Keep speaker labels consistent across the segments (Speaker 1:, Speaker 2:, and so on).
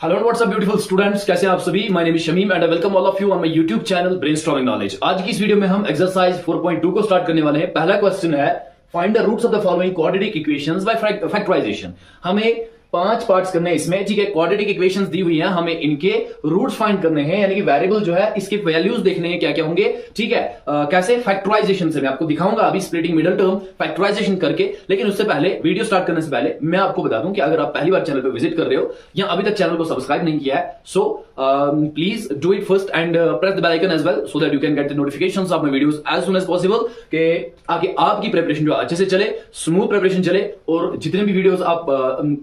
Speaker 1: Hello and what's up beautiful students, कैसे हैं आप सभी। My name is Shamim and I welcome all of you on my YouTube channel brainstorming knowledge. आज की इस वीडियो में हम एक्सरसाइज 4.2 को स्टार्ट करने वाले हैं। पहला क्वेश्चन है find the roots of the following quadratic equations by factorisation. हमें 5 पार्ट्स करने हैं इसमें, ठीक है। क्वाड्रेटिक इक्वेशंस दी हुई हैं, हमें इनके रूट्स फाइंड करने हैं, यानी कि वेरिएबल जो है इसके वैल्यूज देखने हैं क्या क्या होंगे, ठीक है। कैसे फैक्टराइजेशन से मैं आपको दिखाऊंगा अभी, स्प्लिटिंग मिडल टर्म फैक्टराइजेशन करके। लेकिन उससे पहले, वीडियो स्टार्ट करने से पहले मैं आपको बता दूं कि अगर आप पहली बार चैनल पर विजिट कर रहे हो या अभी तक चैनल को सब्सक्राइब नहीं किया है, so please do it first and press the bell icon as well so that you can get the notifications of my videos as soon as possible, कि आगे आपकी प्रिपरेशन जो अच्छे से चले, स्मूथ प्रिपरेशन चले और जितने भी वीडियोस आप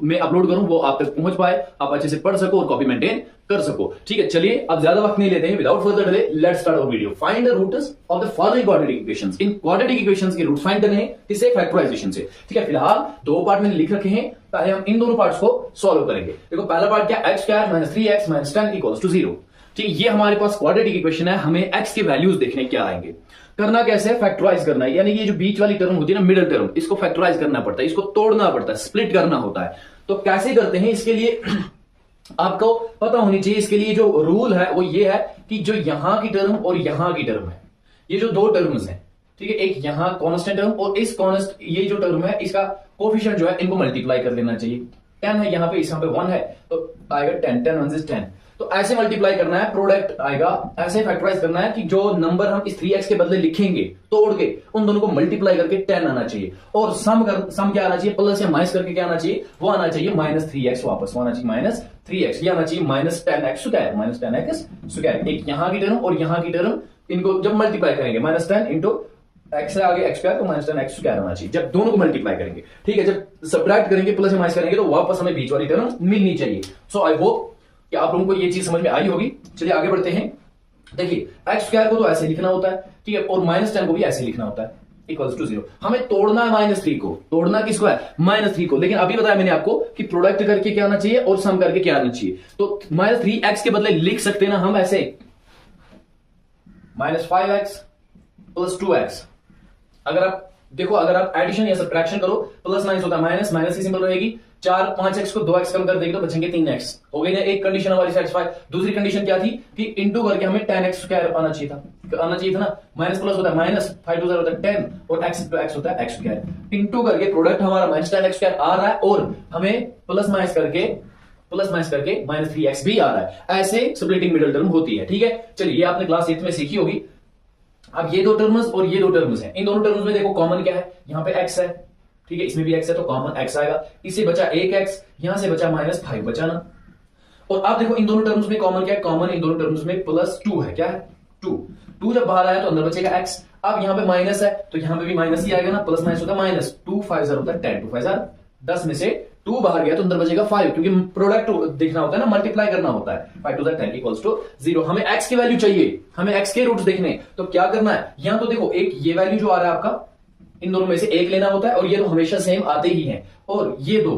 Speaker 1: मैं अपलोड करूं वो आप तक पहुंच पाए, आप अच्छे से पढ़ सको और कॉपी मेंटेन कर सको, ठीक है। चलिए अब ज्यादा वक्त नहीं लेते हैं, without further delay let's start our video. Find the roots of the following quadratic equations. इन क्वाड्रेटिक इक्वेशंस के रूट्स फाइंड करने हैं किससे? फैक्टराइजेशन से, ठीक है। फिलहाल दो पार्ट मैंने लिख रखे हैं, पहले हम इन दोनों पार्ट्स को सॉल्व करेंगे। देखो पहला पार्ट क्या, x square minus 3x minus 10 equals to 0, ठीक है। ये हमारे पास क्वाड्रेटिक इक्वेशन है, हमें x के वैल्यूज देखने क्या आएंगे। करना कैसे है, फैक्टराइज करना है, यानी कि ये जो बीच वाली टर्म होती है ना, मिडिल टर्म, इसको फैक्टराइज करना पड़ता है, इसको तोड़ना पड़ता है, स्प्लिट करना होता है। तो कैसे करते हैं, इसके लिए आपको पता होनी चाहिए। इसके लिए जो रूल है वो ये है कि जो यहां की टर्म और यहां की टर्म है, ये जो दो टर्म्स हैं, ठीक है, एक यहां कांस्टेंट टर्म और इस कांस्ट, ये जो टर्म है इसका कोफिशिएंट जो है इनको मल्टीप्लाई कर लेना चाहिए। 10 है यहां पे, इस यहां पे 1 है, तो आएगा 10, 10 1 is 10। तो ऐसे मल्टीप्लाई करना है, प्रोडक्ट आएगा, ऐसे फैक्टराइज करना है कि जो नंबर हम इस 3x के बदले लिखेंगे तोड़ के, उन दोनों को मल्टीप्लाई करके 10 आना चाहिए। और सम क्या आना चाहिए, प्लस या माइनस करके क्या आना चाहिए, वो आना चाहिए माइनस 3x, वापस वो आना चाहिए माइनस 3x, ये आना चाहिए minus 10x square, minus 10x square. एक यहां की टर्म और यहां की टर्म, इनको जब मल्टीप्लाई करेंगे माइनस 10 इंटू एक्स से आगे एक्स स्क्वायर, तो माइनस 10x स्क्वायर होना चाहिए जब दोनों को मल्टीप्लाई करेंगे, ठीक है। जब सब्ट्रैक्ट करेंगे, प्लस या माइनस करेंगे, तो वापस हमें बीच वाली टर्म मिलनी चाहिए। सो आई होप कि आप लोगों को ये चीज समझ में आई होगी। चलिए आगे बढ़ते हैं। देखिए एक्स स्क्वायर को तो ऐसे लिखना होता है, ठीक है, और माइनस 10 को भी ऐसे लिखना होता है, इक्वल्स टू 0। हमें तोड़ना है माइनस 3 को, तोड़ना किसको है, माइनस 3 को। लेकिन अभी बताया मैंने आपको कि प्रोडक्ट करके क्या आना चाहिए और सम करके क्या आना चाहिए। तो माइनस 3x के बदले लिख सकते ना हम ऐसे, माइनस 5x प्लस 2x। अगर आप देखो, अगर आप एडिशन या सब्ट्रैक्शन करो, प्लस माइनस होता है माइनस, माइनस की सिंबल रहेगी, 4 5x को 2x कम कर देंगे तो बचेंगे 3x। हो गई ना एक कंडीशन हमारी सेटिस्फाई। दूसरी कंडीशन क्या थी कि इंटू करके हमें 10x स्क्वायर आना चाहिए था ना। माइनस प्लस होता है माइनस, 5 2 होता है 10 और x इंटू x होता है x स्क्वायर। इंटू करके प्रोडक्ट हमारा माइनस 10x स्क्वायर आ रहा है और हमें प्लस माइनस करके माइनस 3x भी आ रहा है। ऐसे स्प्लिटिंग मिडल टर्म होती है, ठीक है। चलिए ये आपने क्लास 8 में सीखी होगी। अब ये दो टर्म्स और ये दो टर्म्स हैं, इन दोनों टर्म्स में देखो कॉमन क्या है, यहां पे x है, ठीक है, इसमें भी x है, तो कॉमन x आएगा। इससे बचा 1x, यहां से बचा माइनस 5 बचा ना। और आप देखो इन दोनों टर्म्स में कॉमन क्या है, कॉमन इन दोनों टर्म्स में प्लस 2 है। क्या है, 2 जब बाहर आया तो अंदर बचेगा x। अब यहां पे माइनस है तो यहां पे भी माइनस ही आएगा ना, प्लस माइनस होता है माइनस, 2 5 होता है 10, 2 5 10 में से 2 बाहर गया तो अंदर बचेगा 5, क्योंकि प्रोडक्ट देखना होता है ना, मल्टीप्लाई करना होता है। 5 2 10 इक्वल्स टू 0। हमें x की वैल्यू चाहिए, हमें x के रूट्स देखने, तो क्या करना है, यहां तो देखो एक ये वैल्यू जो आ रहा है आपका, इन दोनों में से एक लेना होता है, और ये तो हमेशा सेम आते ही हैं। और ये दो,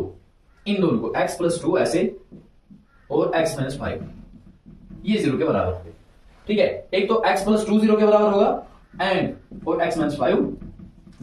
Speaker 1: इन दोनों को x प्लस 2 ऐसे और x माइनस 5, ये 0 के बराबर होंगे, ठीक है। एक तो x प्लस 2 0 के बराबर होगा एंड और x माइनस 5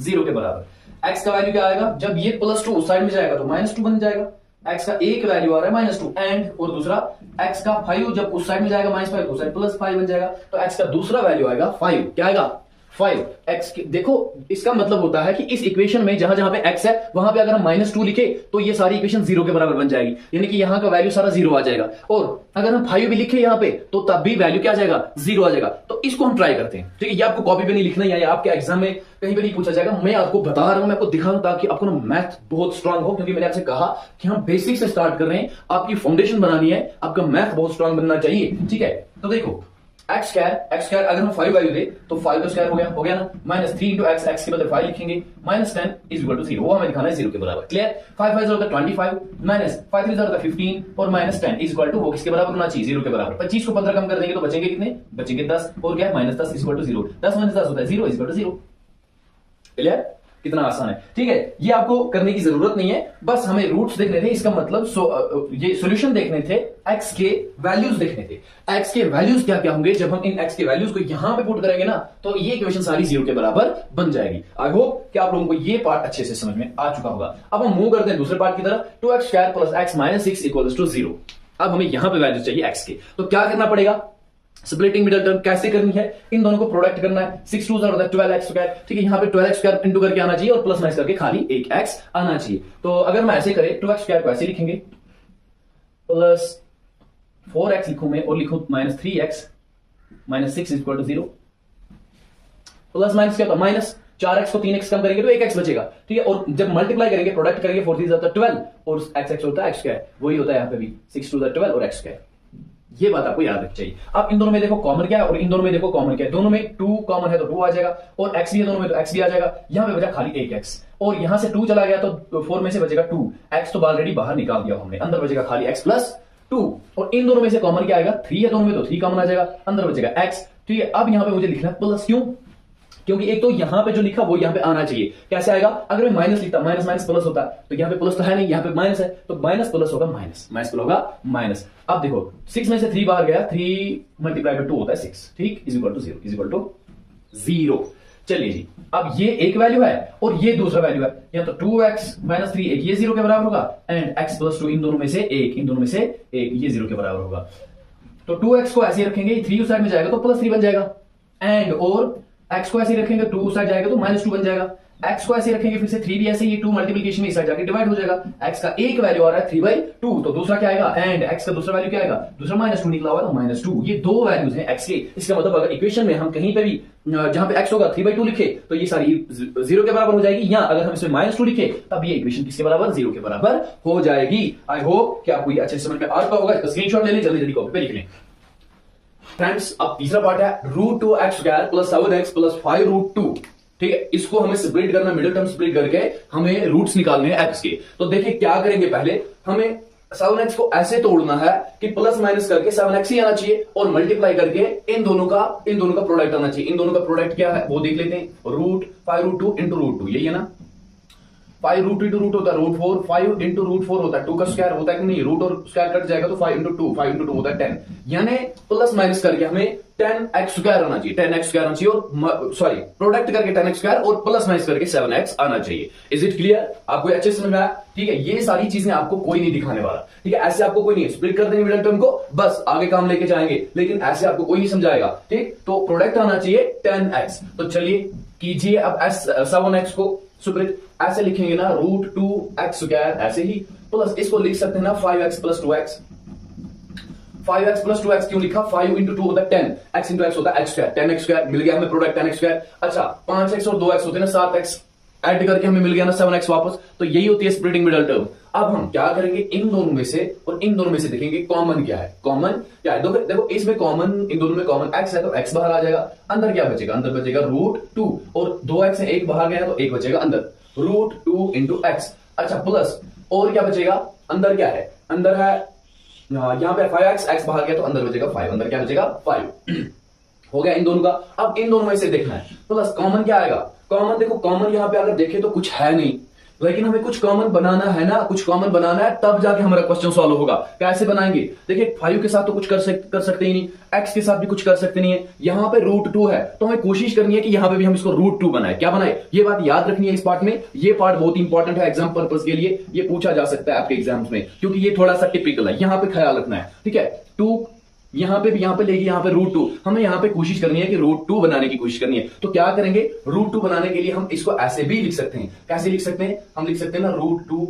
Speaker 1: 0 के बराबर। x का वैल्यू क्या आएगा, जब ये प्लस 2 उस साइड में जाएगा तो माइनस 2 बन जाएगा। x का एक वैल्यू आ रहा है माइनस 2 एंड, और दूसरा x का 5 जब उस साइड में जाएगा माइनस 5 तो उस साइड प्लस 5 बन जाएगा। तो x का दूसरा वैल्यू आएगा 5। क्या आएगा, 5। x देखो इसका मतलब होता है कि इस इक्वेशन में जहां जहां पे x है वहां पे अगर हम माइनस 2 लिखे तो ये सारी इक्वेशन 0 के बराबर बन जाएगी, यानी कि यहां का वैल्यू सारा 0 आ जाएगा। और अगर हम 5 भी लिखे यहां पे तो तब भी वैल्यू क्या आ जाएगा, 0 आ जाएगा। तो इसको हम ट्राई करते हैं, ठीक है। ये आपको कॉपी पे नहीं लिखना है या आपके एग्जाम में कहीं पे नहीं पूछा जाएगा, मैं आपको बता रहा हूं, मैं आपको दिखा रहा हूं ताकि आपको ना मैथ बहुत स्ट्रांग हो। क्योंकि मैंने आपसे कहा कि हम बेसिक से स्टार्ट कर रहे हैं, आपकी फाउंडेशन बनानी है, आपका मैथ बहुत स्ट्रांग बनना चाहिए, ठीक है। तो देखो एक्स स्क्वायर अगर हम 5 वैल्यू दे तो 5 का स्क्वायर हो गया ना, माइनस 3 इंटू एक्स के बदले 5 लिखेंगे, माइनस 10 इज इक्वल टू 0, वो हमें दिखाना है 0 के बराबर। क्लियर। 5 5 होता है 25 माइनस 5 3 होता है 15 और माइनस 10 इज इक्वल टू, वो किसके बराबर होना चाहिए, 0 के बराबर। 25 को 15 कम कर देंगे तो बचेंगे कितने, बचेंगे 10, और क्या है minus 10 is equal to 0। 10 minus 10 होता है 0 इज इक्वल टू 0। क्लियर, कितना आसान है, ठीक है। ये आपको करने की जरूरत नहीं है, बस हमें रूट्स देखने थे, इसका मतलब ये सॉल्यूशन देखने थे, x के वैल्यूज देखने थे। x के वैल्यूज क्या क्या होंगे, जब हम इन x के वैल्यूज को यहां पे पुट करेंगे ना तो ये इक्वेशन सारी 0 के बराबर बन जाएगी। आई होप कि आप लोगों को ये पार्ट अच्छे से समझ में आ चुका होगा। अब हम मूव करते हैं दूसरे पार्ट की तरफ। 2x square plus x minus 6 equals to 0। अब हमें यहां पे वैल्यू चाहिए x के, तो क्या करना पड़ेगा, स्प्लिटिंग मिडिल टर्म कैसे करनी है, इन दोनों को प्रोडक्ट करना है। 6 2 होता है 12x स्क्वायर, ठीक है, यहां पे 12x स्क्वायर इंटू करके आना चाहिए और प्लस माइनस करके खाली एक x आना चाहिए। तो अगर मैं ऐसे करें 2x स्क्वायर को ऐसे लिखेंगे प्लस 4x लिखूं मैं और लिखूं minus 3x minus 6 equal to 0, plus minus क्या होता है माइनस, 4x को 3x कम करेंगे तो 1x बचेगा, ठीक है, और जब मल्टीप्लाई करेंगे प्रोडक्ट करेंगे 4 3 होता है 12 और x होता है x स्क्वायर, वही होता है यहां पे भी 6 2 12 और x स्क्वायर। ये बात आपको याद रखनी चाहिए। अब इन दोनों में देखो कॉमन क्या है और इन दोनों में देखो कॉमन क्या है, दोनों में 2 कॉमन है तो 2 आ जाएगा और x भी है दोनों में तो x भी आ जाएगा, यहां पे बचा खाली एक x और यहां से 2 चला गया तो 4 में से बचेगा 2, x तो ऑलरेडी बाहर निकाल दिया हमने, अंदर बचेगा खाली x प्लस 2 और इन दोनों में से कॉमन क्या आएगा, 3 है दोनों में तो 3 कॉमन आ जाएगा, अंदर बचेगा x, ठीक है। अब यहां पे मुझे लिखना है प्लस, क्यों, क्योंकि एक तो यहां पे जो लिखा वो यहां पे आना चाहिए, कैसे आएगा, अगर मैं माइनस लिखता माइनस माइनस प्लस होता तो यहां पे प्लस तो है नहीं, यहां पे माइनस है तो माइनस प्लस होगा माइनस, माइनस प्लस होगा माइनस। अब देखो 6 में से 3 बाहर गया, 3 मल्टीप्लाई बाय 2 होता है 6, ठीक, is equal to 0 is equal to 0। चलिए जी, अब ये एक वैल्यू है और ये दूसरा वैल्यू है, या तो 2x माइनस 3 एक ये 0 के बराबर होगा एंड x प्लस 2 इन दोनों में से एक, इन दोनों में से एक ये 0 के बराबर होगा। तो 2x को ऐसे रखेंगे, 3 उस साइड में जाएगा तो प्लस 3 बन जाएगा एंड और x को ऐसे रखेंगे 2 उस साइड जाएगा तो माइनस 2 बन जाएगा, x को ऐसे रखेंगे फिर से 3 भी ऐसे, ये 2 मल्टीप्लिकेशन में इस साइड जाके डिवाइड हो जाएगा, x का एक वैल्यू आ रहा है 3/2 तो दूसरा क्या आएगा एंड x का दूसरा वैल्यू क्या आएगा, दूसरा -2 निकला हुआ तो -2, ये दो वैल्यूज हैं x के। इसका मतलब अगर इक्वेशन में हम कहीं पे भी जहां पे x होगा 3/2 लिखे तो ये सारी 0 के बराबर हो जाएगी, या अगर हम इसमें -2 लिखे तब ये इक्वेशन किसके बराबर, 0 के बराबर हो जाएगी। आई होप कि आपको ये अच्छे से समझ में आ रहा होगा, इसका स्क्रीनशॉट ले लें, जल्दी जल्दी कॉपी पे लिख लें फ्रेंड्स। अब तीसरा पार्ट है √2x square plus 7x plus 5√2, ठीक है, इसको हमें स्प्लिट करना, मिडिल टर्म स्प्लिट करके हमें रूट्स निकालने हैं x के। तो देखिए क्या करेंगे, पहले हमें 7x को ऐसे तोड़ना है कि प्लस माइनस करके 7x ही आना चाहिए और मल्टीप्लाई करके इन दोनों का प्रोडक्ट आना चाहिए। इन दोनों का प्रोडक्ट क्या है वो देख लेते हैं, √5√2 इंटू √2, यही है ना, 5√2 इंटू रूट होता है √4, 5 इंटू √4 होता है 2 का स्क्वायर होता है कि नहीं, रूट और स्क्वायर कट जाएगा तो 5 इंटू 2 होता है 10, यानी प्लस माइनस करके हमें 10x स्क्वायर आना चाहिए, 10x स्क्वायर आना चाहिए और सॉरी प्रोडक्ट करके 10x स्क्वायर और प्लस माइनस करके 7x आना चाहिए। इज इट क्लियर, आपको अच्छे से समझ में आया, ठीक है। ये सारी चीजें आपको कोई नहीं दिखाने वाला, ठीक है, ऐसे आपको कोई नहीं, स्प्लिट कर देंगे मिडिल टर्म को, बस आगे काम लेके जाएंगे, लेकिन ऐसे आपको कोई नहीं समझाएगा, ठीक। तो प्रोडक्ट आना चाहिए 10x, तो चलिए कीजिए अब 7x को स्प्लिट, ऐसे लिखेंगे ना √2x स्क्वायर ऐसे ही, प्लस इसको लिख सकते हैं ना 5x plus 2x, 5x plus 2x क्यों लिखा, 5 इंटू 2 होता है 10, x इंटू x होता है x स्क्वायर, 10x स्क्वायर मिल गया हमें प्रोडक्ट 10x स्क्वायर। अच्छा 5x और 2x होते हैं ना 7x, ऐड करके हमें मिल गया ना 7x वापस, तो यही होती है स्प्लिटिंग मिडिल टर्म। अब हम क्या करेंगे, इन दोनों में से और इन दोनों में से देखेंगे कॉमन क्या है, कॉमन क्या है, देखो इसमें कॉमन, इन दोनों में कॉमन x है तो x बाहर आ जाएगा, अंदर क्या बचेगा, अंदर बचेगा √2 और 2x से 1 बाहर गया तो 1 बचेगा अंदर, √2 इंटू x। अच्छा प्लस और क्या बचेगा, अंदर क्या है, अंदर है यहां पे 5x, x बाहर गया तो अंदर बचेगा 5, अंदर क्या बचेगा 5 हो गया इन दोनों का। अब इन दोनों में से देखना है प्लस कॉमन क्या आएगा, कॉमन देखो कॉमन यहां पे अगर देखें तो कुछ है नहीं, लेकिन हमें कुछ कॉमन बनाना है ना, कुछ कॉमन बनाना है तब जाके हमारा क्वेश्चन सॉल्व होगा। कैसे बनाएंगे, देखिए 5 के साथ तो कुछ कर सकते ही नहीं, x के साथ भी कुछ कर सकते नहीं है, यहां पे √2 है तो हमें कोशिश करनी है कि यहां पे भी हम इसको √2 बनाए, क्या बनाए, ये बात याद रखनी है इस पार्ट में, ये पार्ट बहुत इंपॉर्टेंट है एग्जाम पर्पस के लिए, ये पूछा जा सकता है आपके एग्जाम्स में, क्योंकि ये थोड़ा सा टिपिकल है, यहां पे ख्याल रखना है, ठीक है। 2 यहां पे लेगी, यहां पे √2, हमें यहां पे कोशिश करनी है कि √2 बनाने की कोशिश करनी है। तो क्या करेंगे, √2 बनाने के लिए हम इसको ऐसे भी लिख सकते हैं, कैसे लिख सकते हैं, हम लिख सकते हैं ना √2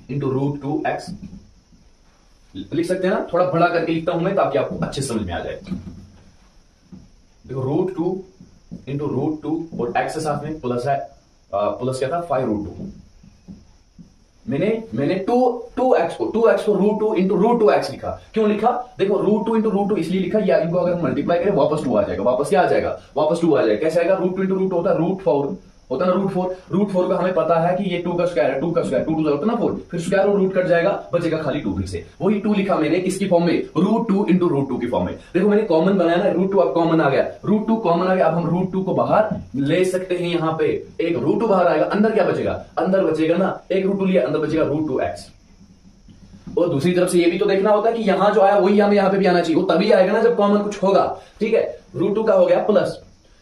Speaker 1: इंटू √2x लिख सकते हैं ना, थोड़ा बड़ा करके लिखता हूं मैं ताकि आपको अच्छे समझ में आ जाए। देखो √2 इंटू √2 और x के साथ में प्लस है, प्लस क्या था 5√2, मैंने 2x को √2 इंटू √2x लिखा, क्यों लिखा, देखो √2 इंटू √2 इसलिए लिखा, या इनको अगर मल्टीप्लाई करें वापस 2 आ जाएगा, वापस क्या आ जाएगा, वापस 2 आ जाएगा, कैसे आएगा, √2 इंटू √2 होता है √4 होता है ना √4 का हमें पता है कि ये 2 का स्क्वायर है, 2 का स्क्वायर 2 2 होता है ना 4, फिर स्क्वायर और रूट कट जाएगा, बचेगा खाली 2 फिर से, वही 2 लिखा मैंने किसकी फॉर्म में, √2 इंटू √2 की फॉर्म में। देखो मैंने कॉमन बनाया ना, √2 अब कॉमन आ गया, √2 कॉमन आ गया, अब हम √2 को बाहर ले सकते हैं, यहां पे एक √2 बाहर आएगा, अंदर क्या बचेगा, अंदर बचेगा ना एक √2 लिया, अंदर बचेगा √2x। और दूसरी तरफ से ये भी तो देखना होता है कि यहां जो आया वही हमें यहां पे भी आना चाहिए, वो तभी आएगा ना जब कॉमन कुछ होगा, ठीक है। √2 का हो गया प्लस,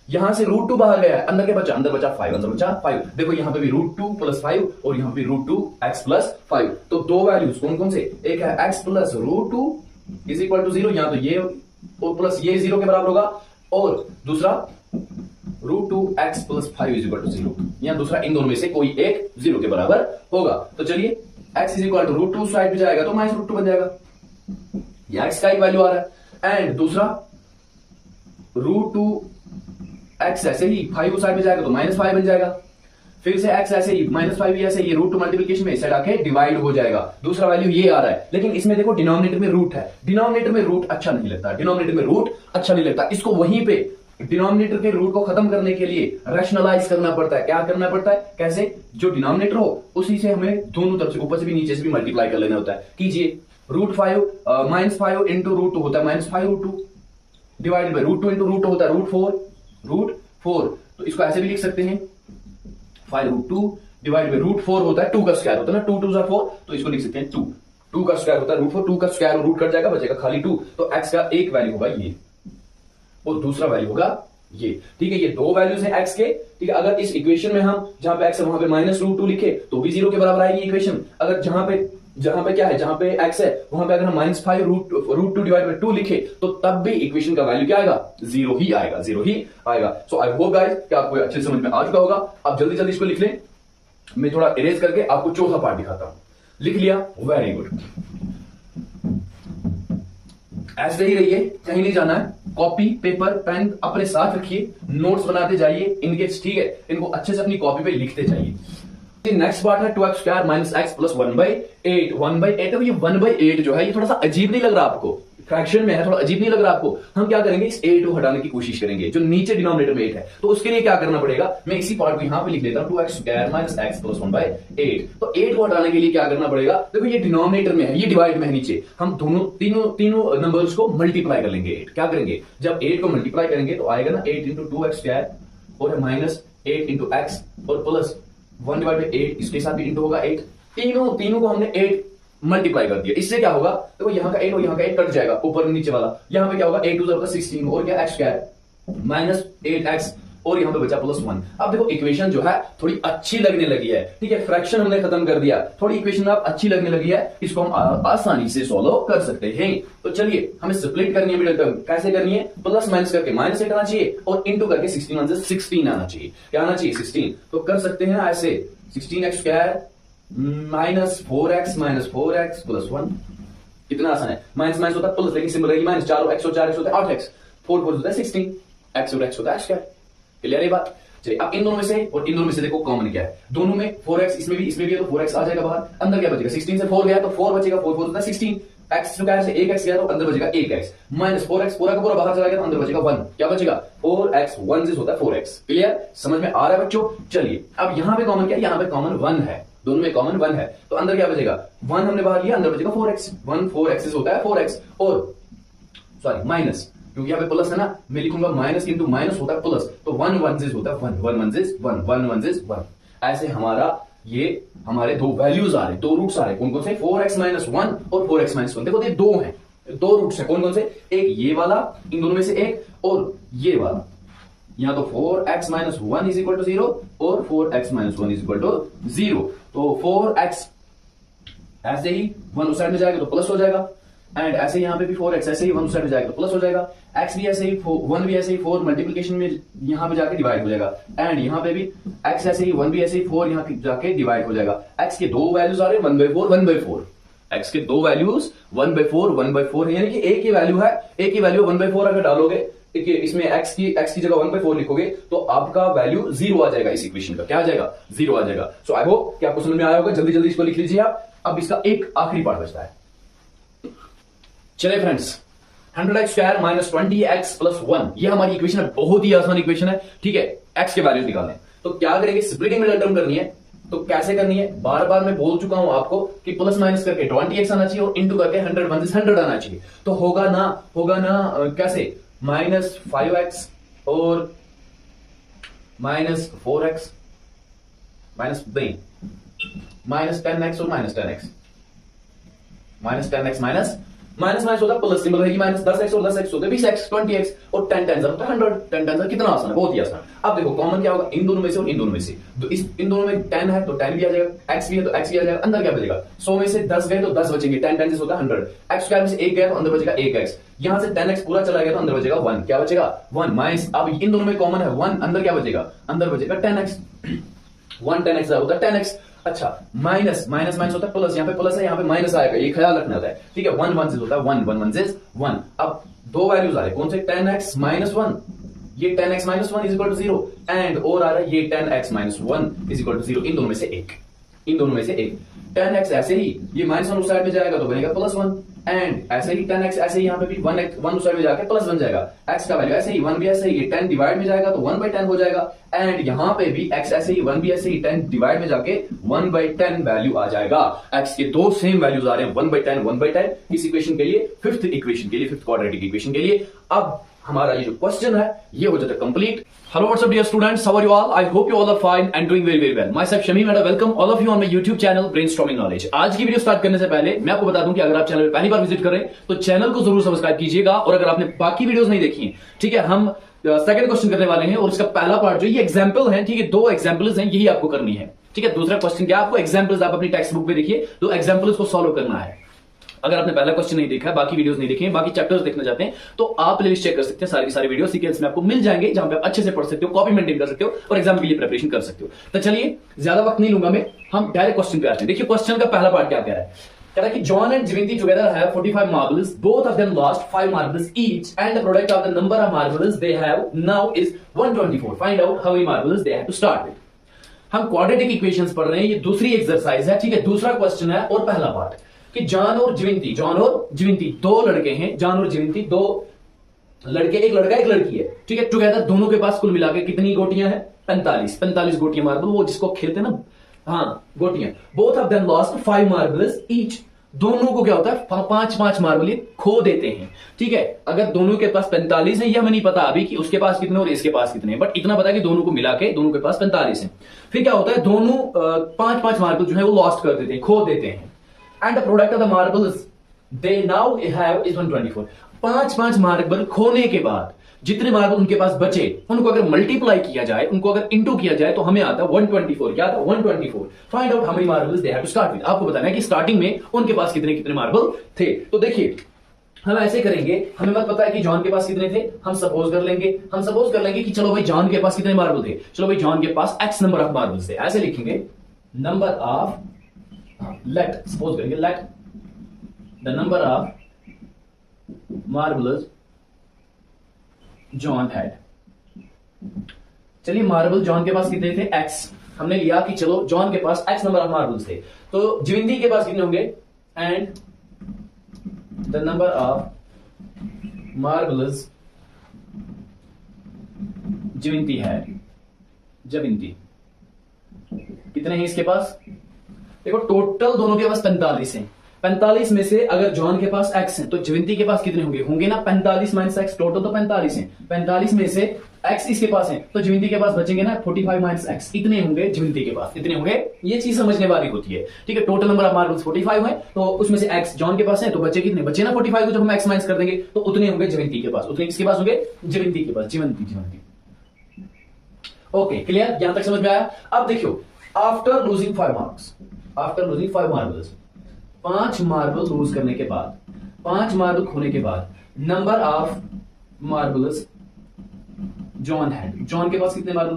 Speaker 1: यहां से रूट 2 बाहर गया है, अंदर क्या बचा, अंदर बचा 5, अंदर बचा 5। देखो यहां पे भी रूट 2 प्लस 5 और यहां पे रूट 2 एक्स प्लस 5। तो दो वैल्यूज कौन कौन से, एक है x plus root 2 is equal to 0, यहां तो ये और प्लस ये 0 के बराबर होगा, और दूसरा root 2 x plus 5 is equal to 0, यहां दूसरा इन दोनों में से कोई एक 0 के बराबर होगा। तो चलिए x is equal to root 2 side पे जाएगा तो माइनस रूट 2 बन जाएगा, ये एक्स का एक वैल्यू आ रहा है। एंड दूसरा रूट 2 एक्स ऐसे ही 5 साइड में जाएगा तो माइनस 5 बन जाएगा, फिर से एक्स ऐसे ही माइनस 5 ऐसे ये रूट 2 मल्टीप्लिकेशन में इस साइड आके डिवाइड हो जाएगा, दूसरा वैल्यू ये आ रहा है। लेकिन इसमें देखो डिनोमिनेटर में रूट है, डिनोमिनेटर में रूट अच्छा नहीं लगता, डिनोमिनेटर में रूट अच्छा नहीं लगता, इसको वहीं पे डिनोमिनेटर के रूट को खत्म करने के लिए रैशनलाइज करना पड़ता है। क्या करना पड़ता है, कैसे, जो डिनोमिनेटर हो उसी से हमें दोनों तरफ से ऊपर से भी नीचे से भी मल्टीप्लाई कर लेना होता है। कीजिए रूट 5 माइनस 5 इंटू रूट 2 होता है minus 5 root 2 divided by root 2 into root 2 होता है रूट 4। तो इसको ऐसे भी लिख सकते हैं 5 रूट 2 डिवाइड बाई रूट 4 होता है 2 का स्क्वायर होता है ना, 2 2 4, तो इसको लिख सकते हैं 2 का स्क्वायर होता है रूट 4, 2 का स्क्वायर रूट कट जाएगा बचेगा खाली 2। तो एक्स का एक वैल्यू होगा ये और दूसरा वैल्यू होगा ये, ठीक है। ये दो वैल्यूज हैं एक्स के, ठीक है। अगर इस इक्वेशन में हम जहां पे एक्स है वहां पे माइनस रूट 2 लिखे तो भी 0 के बराबर आएगी इक्वेशन। अगर जहां पे क्या है, जहां पे एक्स है वहां पे अगर हम माइनस 5 रूट 2 डिवाइड बाई 2 लिखे तो तब भी इक्वेशन का वैल्यू क्या आएगा, 0 ही आएगा, 0 ही आएगा। सो आई होप गाइस कि आपको अच्छे समझ में आ चुका होगा। आप जल्दी जल्दी इसको लिख लें, मैं थोड़ा इरेज करके आपको चौथा पार्ट दिखाता हूं। लिख लिया, वेरी गुड। ऐसे ही रहिए, कहीं नहीं जाना है, कॉपी पेपर पेन अपने साथ रखिए, नोट्स बनाते जाइए इनके, ठीक है। इनको अच्छे से अपनी कॉपी पे लिखते जाइए। नेक्स्ट पार्ट है 2x square minus x plus 1/8। 1/8 है, ये 1/8 जो है ये थोड़ा सा अजीब नहीं लग रहा आपको, फ्रैक्शन में है, थोड़ा अजीब नहीं लग रहा आपको। हम क्या करेंगे, इस 8 को हटाने की कोशिश करेंगे, जो नीचे डिनोमिनेटर में 8 है। तो उसके लिए क्या करना पड़ेगा, मैं इसी पार्ट को यहां पे लिख देता हूं 2x square minus x plus 1/8। तो 8 को हटाने के लिए क्या करना पड़ेगा, देखो ये डिनोमिनेटर में है, ये डिवाइड में है नीचे, हम दोनों तीनों नंबर्स को मल्टीप्लाई कर लेंगे। 8 क्या करेंगे, जब 8 को मल्टीप्लाई करेंगे तो आएगा ना 8 इंटू 2x स्क्वायर और माइनस 8 इंटू एक्स और प्लस 1 डिवाइड बाई 8, इसके साथ भी इंटू होगा 8। तीनों को हमने 8 मल्टीप्लाई कर दिया। इससे क्या होगा, देखो यहां का 8 और यहां का 8 कट जाएगा, ऊपर नीचे वाला। यहां पे क्या होगा, 8 2 होगा 16 और क्या एक्स स्क्वायर माइनस 8x और यहां पे बचा प्लस 1। अब देखो इक्वेशन जो है थोड़ी अच्छी लगने लगी है, ठीक है। फ्रैक्शन हमने खत्म कर दिया, थोड़ी इक्वेशन अब अच्छी लगने लगी है, इसको हम आसानी से सॉल्व कर सकते हैं। तो चलिए हमें स्प्लिट करनी है मिडिल टर्म, कैसे करनी है, प्लस माइनस करके माइनस 8 आना चाहिए और इंटू करके 16 आना चाहिए। क्या आना चाहिए, 16। तो कर सकते हैं ऐसे 16x square minus 4x plus 1। कितना आसान है, माइनस माइनस होता है प्लस, लेकिन सिंबल रहेगी माइनस, 4x और 4x होता है 8x, 4 4 होता है 16, x और x होता है स्क्वायर। क्लियर है बात। चलिए अब इन दोनों में से और इन दोनों में से देखो कॉमन क्या है, दोनों में 4x, इसमें भी है तो 4x आ जाएगा बाहर, अंदर क्या बचेगा, 16 से 4 गया तो 4 बचेगा, 4 4 होता है 16, x स्क्वायर से 1x गया तो अंदर बचेगा 1x माइनस 4x, पूरा का पूरा बाहर चला गया तो अंदर बचेगा 1, क्या बचेगा 4x, 1 जिस होता है 4x। क्लियर, समझ में आ रहा है बच्चों। चलिए अब यहां पे कॉमन क्या है, यहां पे कॉमन 1 है, दोनों में कॉमन 1 है, तो अंदर क्या बचेगा, 1 हमने बाहर लिया, अंदर बचेगा 4x, 1 4x होता है 4x और सॉरी माइनस, क्योंकि यहाँ पे प्लस है ना, मैं लिखूंगा माइनस इंटू माइनस होता है प्लस, तो 1 1 होता है 1 1 1 1 1 1। ऐसे हमारे दो वैल्यूज आ रहे, दो रूट्स आ रहे, कौन कौन से, 4x माइनस 1 और 4x माइनस 1। देखो ये दो हैं, दो रूट्स है, कौन कौन से, एक ये वाला, इन दोनों में से एक, और ये वाला। यहां तो 4x minus 1 is equal to 0 और 4x minus 1 is equal to 0। तो 4x ऐसे ही 1 उस साइड में जाएगा तो प्लस हो जाएगा, एंड ऐसे यहां पे भी 4x ऐसे ही 1 उस साइड में जाएगा तो प्लस हो जाएगा, x भी ऐसे ही 1 भी ऐसे ही 4 मल्टीप्लिकेशन में यहां पे जाके डिवाइड हो जाएगा, एंड यहां पे भी x ऐसे ही 1 भी ऐसे ही 4 यहां जाके डिवाइड हो जाएगा। x के दो वैल्यूज आ रहे हैं 1/4 1/4, x के दो वैल्यूज 1/4 1/4 है, यानी कि एक ही वैल्यू है, एक ही वैल्यू 1/4 अगर डालोगे, देखिए इसमें x की जगह 1/4 लिखोगे तो आपका वैल्यू 0 आ जाएगा, इस इक्वेशन का क्या आ जाएगा, 0 आ जाएगा। सो आई होप कि आपको समझ में आया होगा, जल्दी जल्दी इसको लिख लीजिए आप। अब इसका एक आखिरी पार्ट बचता है। चलिए friends, 100x square minus 20x plus 1, ये हमारी इक्वेशन है, बहुत ही आसान इक्वेशन है, ठीक है। x के वैल्यूज निकालने, तो क्या करेंगे, स्प्लिटिंग मिडिल टर्म करनी है। तो कैसे करनी है, बार बार मैं बोल चुका हूं आपको कि प्लस माइनस करके 20x आना चाहिए और इंटू करके 100 आना चाहिए। तो होगा ना कैसे, माइनस 5x और माइनस 4x माइनस नहीं, माइनस 10x और minus 10x, minus 10x minus minus minus होता है प्लस, सिंबल रहेगी माइनस, 10x और 10x होते हैं 20x, 20x और 10 10 होता है 100, 10 10 कितना आसान है, बहुत ही आसान। अब देखो कॉमन क्या होगा इन दोनों में से और इन दोनों में से, तो इन दोनों में 10 है तो 10 भी आ जाएगा, x भी है तो x भी आ जाएगा, अंदर क्या बचेगा 100 में से 10 गए तो 10 बचेंगे, 10 10 होता है 100, x स्क्वायर में से 1 गया तो अंदर बचेगा 1x, यहां से 10x पूरा चला गया तो अंदर बचेगा 1, क्या बचेगा 1 माइनस, अब इन दोनों में कॉमन है 1, अंदर क्या बचेगा, अंदर बचेगा 10x, 1 10x होता है 10x। अच्छा माइनस माइनस माइनस होता है प्लस, यहाँ पे प्लस है यहाँ पे माइनस आएगा, ये ख्याल रखना होता है, ठीक है। 1 1 होता है 1 1 1 1, अब दो वैल्यूज आ रहे कौन से, 10x माइनस 1, ये 10x minus 1 is equal to 0 and और आ रहा है ये 10x minus 1 is equal to 0, इन दोनों में से एक, इन दोनों में से एक। 10x ऐसे ही ये माइनस 1 उस साइड में जाएगा तो बनेगा प्लस 1 एंड ऐसे ही 10x ऐसे ही यहाँ पे भी 1 उस साइड में जाके प्लस बन जाएगा, x का वैल्यू ऐसे ही 1 भी ऐसे ही 10 डिवाइड में जाएगा तो 1/10 हो जाएगा एंड यहाँ पे भी x ऐसे ही 1 भी ऐसे ही 10 डिवाइड में जाके 1/10 वैल्यू आ जाएगा। x के दो सेम वैल्यूज आ रहे हैं 1/10 1/10 इस इक्वेशन के लिए, फिफ्थ इक्वेशन के लिए, फिफ्थ क्वाड्रेटिक इक्वेशन के लिए। अब हमारा ये जो क्वेश्चन है ये हो जाता है complete. Hello, what's up, dear students? How are you all? I hope you all are fine and doing very, very well. Myself Shamim and I welcome all of you on my YouTube channel Brainstorming Knowledge. आज की video start करने से पहले मैं आपको बता दूं कि अगर आप चैनल पे पहली बार विजिट कर रहे हैं तो चैनल को जरूर सब्सक्राइब कीजिएगा, और अगर आपने बाकी वीडियोस नहीं देखी हैं, ठीक है, हम सेकंड क्वेश्चन करने वाले हैं और उसका पहला पार्ट जो ये एग्जाम्पल है, ठीक है, दो एग्जाम्पल्स हैं, यही आपको करनी है, ठीक है। दूसरा क्वेश्चन क्या, आपको एग्जाम्पल्स आप अपनी टेक्स्ट बुक में देखिए, तो एग्जाम्पल्स को सॉल्व करना है। अगर आपने पहला क्वेश्चन नहीं देखा है, बाकी वीडियोस नहीं देखे हैं, बाकी चैप्टर्स देखना चाहते हैं, तो आप प्लेलिस्ट चेक कर सकते हैं, सारी सारी वीडियो सीक्वेंस में आपको मिल जाएंगे, जहां पे आप अच्छे से पढ़ सकते हो, कॉपी मेंटेन कर सकते हो और एग्जाम के लिए प्रिपरेशन कर सकते हो। तो चलिए ज्यादा वक्त नहीं लूंगा मैं, हम डायरेक्ट क्वेश्चन पे आते हैं। देखिए क्वेश्चन का पहला पार्ट क्या कह रहा है, कह रहा है कि John and Jayanti together have 45 marbles, both of them lost 5 marbles each and the product of the number of marbles they have now is 124. Find out how many marbles they have to start with. हम quadratic equations पढ़ रहे हैं, ये दूसरी exercise है, ठीक है, दूसरा क्वेश्चन है और पहला पार्ट कि जॉन और जयंती दो लड़के हैं, जॉन और जयंती दो लड़के, एक लड़का एक लड़की है, ठीक है, टुगेदर दोनों के पास कुल मिला के कितनी गोटियां हैं, 45 गोटियां मार्बल, वो जिसको खेलते हैं ना, हाँ गोटियां। Both of them lost 5 marbles each, दोनों को क्या होता है 5 मार्बल खो देते हैं, ठीक है। अगर दोनों के पास 45 है, यह हमें नहीं पता अभी कि उसके पास कितने और इसके पास कितने हैं, बट इतना पता है कि दोनों को मिला के दोनों के पास 45 है। फिर क्या होता है, दोनों 5 मार्बल जो है वो लॉस्ट कर देते हैं, खो देते हैं, and the product of the marbles they now have is 124. 5 marble खोने के बाद जितने मार्बल उनके पास बचे, उनको अगर मल्टीप्लाई किया जाए, उनको अगर इंटू किया जाए तो हमें आता है 124। क्या आता है 124। Find out how many marbles they have to start with. आपको बताना है कि स्टार्टिंग में उनके पास कितने मार्बल थे। तो देखिए हम ऐसे करेंगे, हमें मत पता है कि जॉन के पास कितने थे, हम सपोज कर लेंगे कि चलो भाई जॉन के पास कितने मार्बल थे, चलो भाई जॉन के पास x नंबर ऑफ मार्बल्स थे, ऐसे लिखेंगे नंबर ऑफ, let suppose करेंगे let the number of marbles John had। चलिए मार्बल जॉन के पास कितने थे, x, हमने लिया कि चलो जॉन के पास x नंबर ऑफ मार्बल्स थे, तो जयंती के पास कितने होंगे, and the number of marbles Jayanti कितने हैं इसके पास, देखो टोटल दोनों के पास 45 हैं, 45 में से अगर जॉन के पास x है तो जयंती के पास कितने होंगे ना 45 माइनस x, टोटल तो 45 हैं, 45 में से x इसके पास है तो जयंती के पास बचेंगे ना 45 माइनस x, इतने होंगे जयंती के पास, इतने होंगे। ये चीज समझने वाली होती है, ठीक है। टोटल नंबर ऑफ मार्बल्स 45 है तो उसमें से x जॉन के पास है तो बचे कितने, बचे ना 45 को जब हम x माइनस कर देंगे तो उतने होंगे जयंती के पास, उतने किसके पास होंगे, जयंती के पास, जयंती। ओके क्लियर, यहां तक समझ में आया। अब देखियो after losing 5 marbles, 5 marble lose करने के बाद, 5 मार्बल खोने के बाद, number of marbles John had, John के पास कितने मार्बल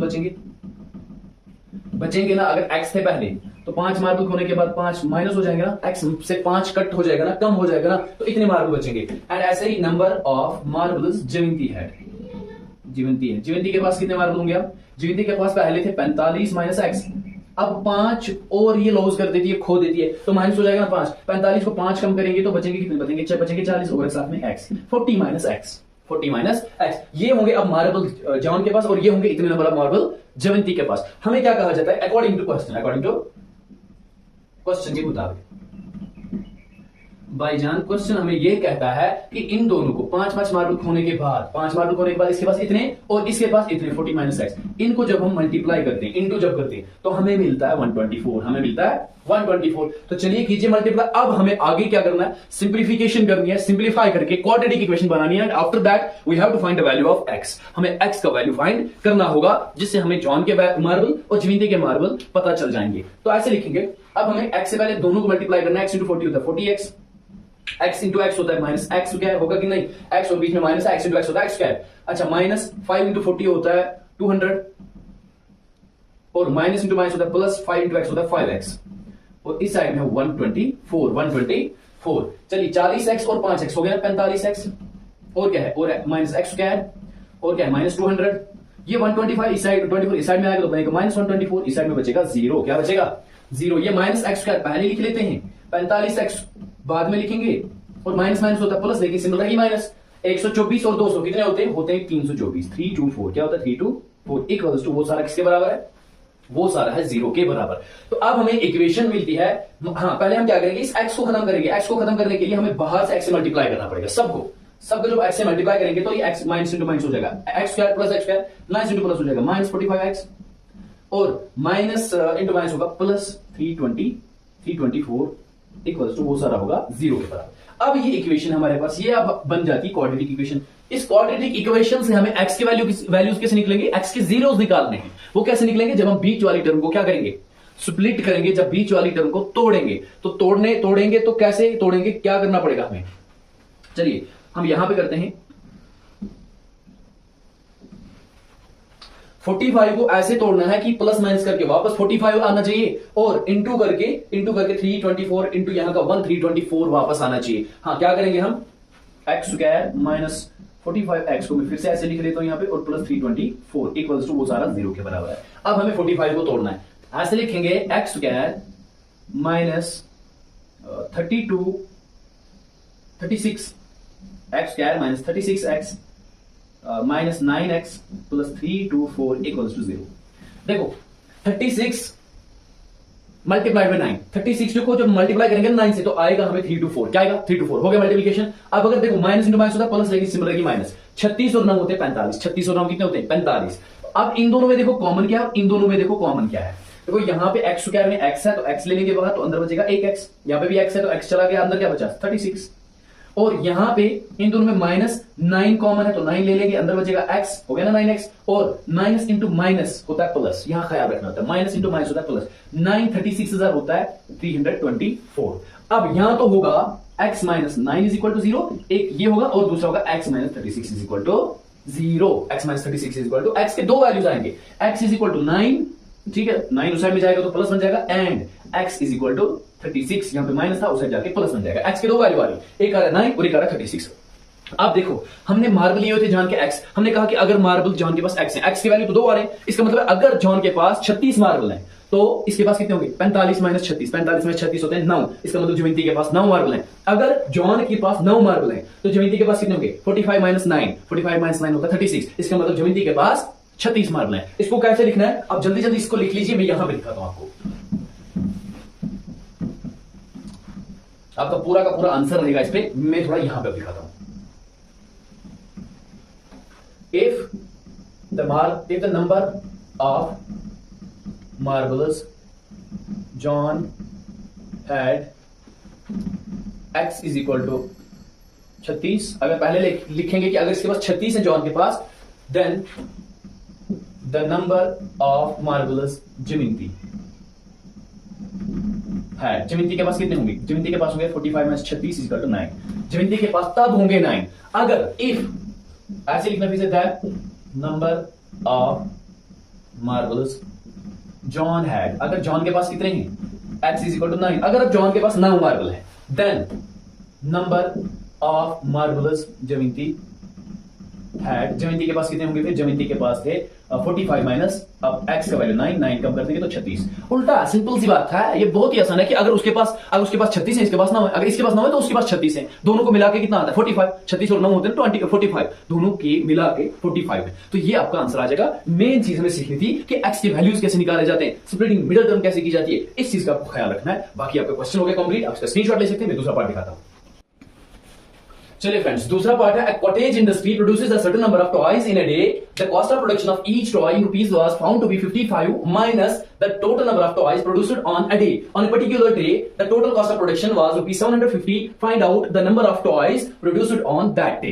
Speaker 1: बचेंगे ना, अगर x थे पहले तो 5 मार्बल खोने के बाद 5 माइनस हो जाएंगे ना, x से 5 कट हो जाएगा ना, कम हो जाएगा ना, तो इतने मार्बल बचेंगे। एंड ऐसे ही नंबर ऑफ मार्बल्स जयंती के पास कितने मार्बल होंगे, अब जयंती के पास पहले थे 45 माइनस x, अब 5 और ये लॉस कर देती है, खो देती है, तो माइनस हो जाएगा ना 5, 45 को 5 कम करेंगे तो बचेंगे कितने, बचेंगे 40 और साथ में x, 40 माइनस x, ये होंगे अब मार्बल जॉन के पास और ये होंगे इतने नंबर ऑफ मार्बल जयंती के पास। हमें क्या कहा जाता है, अकॉर्डिंग टू क्वेश्चन के मुताबिक भाईजान क्वेश्चन हमें ये कहता है कि इन दोनों को 5 मार्बल खोने के बाद 5 मार्बल खोने के बाद इसके पास इतने और इसके पास इतने 40 माइनस एक्स, इनको जब हम मल्टीप्लाई करते हैं, इनटू जब करते हैं, तो हमें मिलता है 124, हमें मिलता है 124। तो चलिए कीजिए मल्टीप्लाई। अब हमें आगे क्या करना है, सिंप्लीफिकेशन करनी है, सिंप्लीफाई करके क्वाड्रेटिक इक्वेशन बनानी है। After that we have to find the value of x. हमें एक्स का वैल्यू फाइंड करना होगा, जिससे हमें जॉन के मार्बल और जविंदे के मार्बल पता चल जाएंगे। तो ऐसे लिखेंगे, अब हमें एक्स से पहले दोनों को मल्टीप्लाई करना है। एक्स इंटू 40 होता है 40x, x इंटू एक्स होता है माइनस एक्स क्या होगा कि नहीं, x और बीच में माइनस एक्स इंटू एक्स होता है एक्स स्क्वायर। अच्छा, माइनस 5 इंटू 40 होता है 200 और माइनस इंटू माइनस होता है प्लस 5 इंटू एक्स होता है 5x और इस साइड में 124। चलिए 40x और 5x हो गया 45x और क्या है, और माइनस एक्स स्क्वायर और क्या है माइनस 200। ये 125 इस साइड 24 इस साइड में आएगा तो बनेगा माइनस 124, इस साइड में बचेगा 0। क्या बचेगा 0। ये माइनस एक्स स्क्वायर पहले लिख लेते हैं, 45x बाद में लिखेंगे और माइनस माइनस होता है प्लस, लेकिन सिंबल रही माइनस। 124 और 200 कितने होते हैं 324। 324 क्या होता है 324 इक्वल्स टू वो सारा किसके बराबर है, वो सारा है 0 के बराबर। तो अब हमें इक्वेशन मिलती है। हाँ, पहले हम क्या करेंगे, इस x को खत्म करेंगे। x को खत्म करने के लिए हमें बाहर से x से मल्टीप्लाई करना पड़ेगा सबको जब x से मल्टीप्लाई करेंगे तो ये x माइनस इंटू माइनस हो जाएगा, x square plus x square minus into plus हो जाएगा माइनस 45x और माइनस इंटू माइनस होगा प्लस 324 इक्वल्स टू वो सारा होगा 0 के बराबर। अब ये इक्वेशन हमारे पास ये अब बन जाती है क्वाड्रेटिक इक्वेशन। इस क्वाड्रेटिक इक्वेशन से हमें x के वैल्यूज कैसे निकलेंगे, x के जीरोस निकालने हैं। वो कैसे निकलेंगे, जब हम बीच वाली टर्म को क्या करेंगे, स्प्लिट करेंगे। जब बीच वाली टर्म को तोड़ेंगे तो तोड़ेंगे तो कैसे तोड़ेंगे, क्या करना पड़ेगा हमें। चलिए हम यहां पे करते हैं 45 को ऐसे तोड़ना है कि प्लस माइनस करके वापस 45 आना चाहिए और इंटू करके 324 इंटू यहां का 324 वापस आना चाहिए। हाँ, क्या करेंगे हम, एक्स स्क्वायर माइनस 45x को मैं फिर से ऐसे लिख लेता हूं यहां पे और प्लस 324 इक्वल्स टू वो सारा 0 के बराबर है। अब हमें 45 को तोड़ना है, ऐसे लिखेंगे x square minus 36 x square minus 36x minus 9x plus 324 equals to 0। देखो 36 मल्टीप्लाइड बाय 9, 36 को जब मल्टीप्लाई करेंगे 9 से तो आएगा हमें 324। क्या आएगा 324 हो गया मल्टीप्लिकेशन। अब अगर देखो माइनस इंटू माइनस होता है प्लस, लेकिन सिंबल रहेगी माइनस। 36 और 9 होते हैं 45, 36 और 9 कितने होते हैं 45। अब इन दोनों में देखो कॉमन क्या है, इन दोनों में देखो कॉमन क्या है। देखो यहां पे एक्स स्क्वायर में x है तो x ले लेंगे बाहर तो अंदर बचेगा 1x, यहां पे भी x है तो x चला गया, अंदर क्या बचा 36 और यहां पे इन दोनों में माइनस 9 कॉमन है तो 9 ले लेंगे, अंदर बचेगा x, हो गया ना 9x। और माइनस इंटू माइनस होता है प्लस, यहां ख्याल रखना होता है, माइनस इंटू माइनस होता है प्लस। 9 36,000 होता है 324। अब यहां तो होगा x minus 9 is equal to 0, एक ये होगा और दूसरा होगा x minus 36 is equal to 0। x minus 36 is equal to x के दो वैल्यूज आएंगे, x इज इक्वल टू 9, ठीक है 9 उस साइड में जाएगा तो प्लस बन जाएगा, and x is equal to 36, यहां पे माइनस था उस साइड जाके प्लस बन जाएगा। x के दो वैल्यू आ रही, एक आ रहा है 9 और एक आ रहा है 36। अब देखो हमने मार्बल लिए हुए थे जॉन के x, हमने कहा कि अगर मार्बल जॉन के पास x है, x के वैल्यू तो 2 आ रहे हैं, इसका मतलब अगर जॉन के पास 36 मार्बल है तो इसके पास कितने होंगे 45 माइनस 36, 45 में 36 होते हैं 9, इसका मतलब जयंती के पास 9 मार्बल है। अगर जॉन के पास 9 मार्बल है तो जयंती के पास कितने होंगे 45 माइनस 9, 45 माइनस 9 होता है 36, इसका मतलब जयंती के पास 36 मार्बल है। इसको कैसे लिखना है, अब जल्दी जल्दी इसको लिख लीजिए, मैं यहां पे दिखाता हूं आपको। आपका पूरा का पूरा आंसर रहेगा इस पे, मैं थोड़ा यहां पे दिखाता हूं। If the number of marbles John had x is equal to 36, अगर पहले लिखेंगे कि अगर इसके पास 36 है जॉन के पास, then the number of marbles जयंती है, जयंती के पास कितने होंगे, जयंती के पास होंगे 45 माइनस 36 इज इक्वल टू 9, जयंती के पास तब होंगे 9 अगर इफ, ऐसे लिखना फिर से, that number of marbles John had, अगर जॉन के पास कितने हैं x इज इक्वल टू 9, अगर जॉन के पास 9 मार्बल है then number of marbles Jayanti had, Jayanti के पास कितने होंगे, फिर जयंती के पास थे 45 माइनस अब x का वैल्यू 9 कम कर देंगे तो 36। उल्टा सिंपल सी बात है, ये बहुत ही आसान है कि अगर उसके पास 36 है, इसके पास 9 है, अगर इसके पास 9 है तो उसके पास 36 है, दोनों को मिला के कितना आता है 45, 36 और 9 होते हैं 45, दोनों के मिला के 45 है। तो ये आपका आंसर आ जाएगा। मेन चीज हमें सीखनी थी कि x के वैल्यूज कैसे निकाले जाते हैं, स्प्लिटिंग मिडिल टर्म कैसे की जाती है, इस चीज का आपको ख्याल रखना है। बाकी आपका क्वेश्चन हो गया कंप्लीट, आप इसका स्क्रीनशॉट ले सकते हैं, मैं दूसरा पार्ट दिखाता हूं। चलिए फ्रेंड्स, दूसरा पार्ट है, cottage industry produces a certain number of toys in a day, the cost of production of each toy in rupees was found to be 55 minus the total number of toys produced on a day, on a particular day the total cost of production was rupees 750, find out the number of toys produced on that day.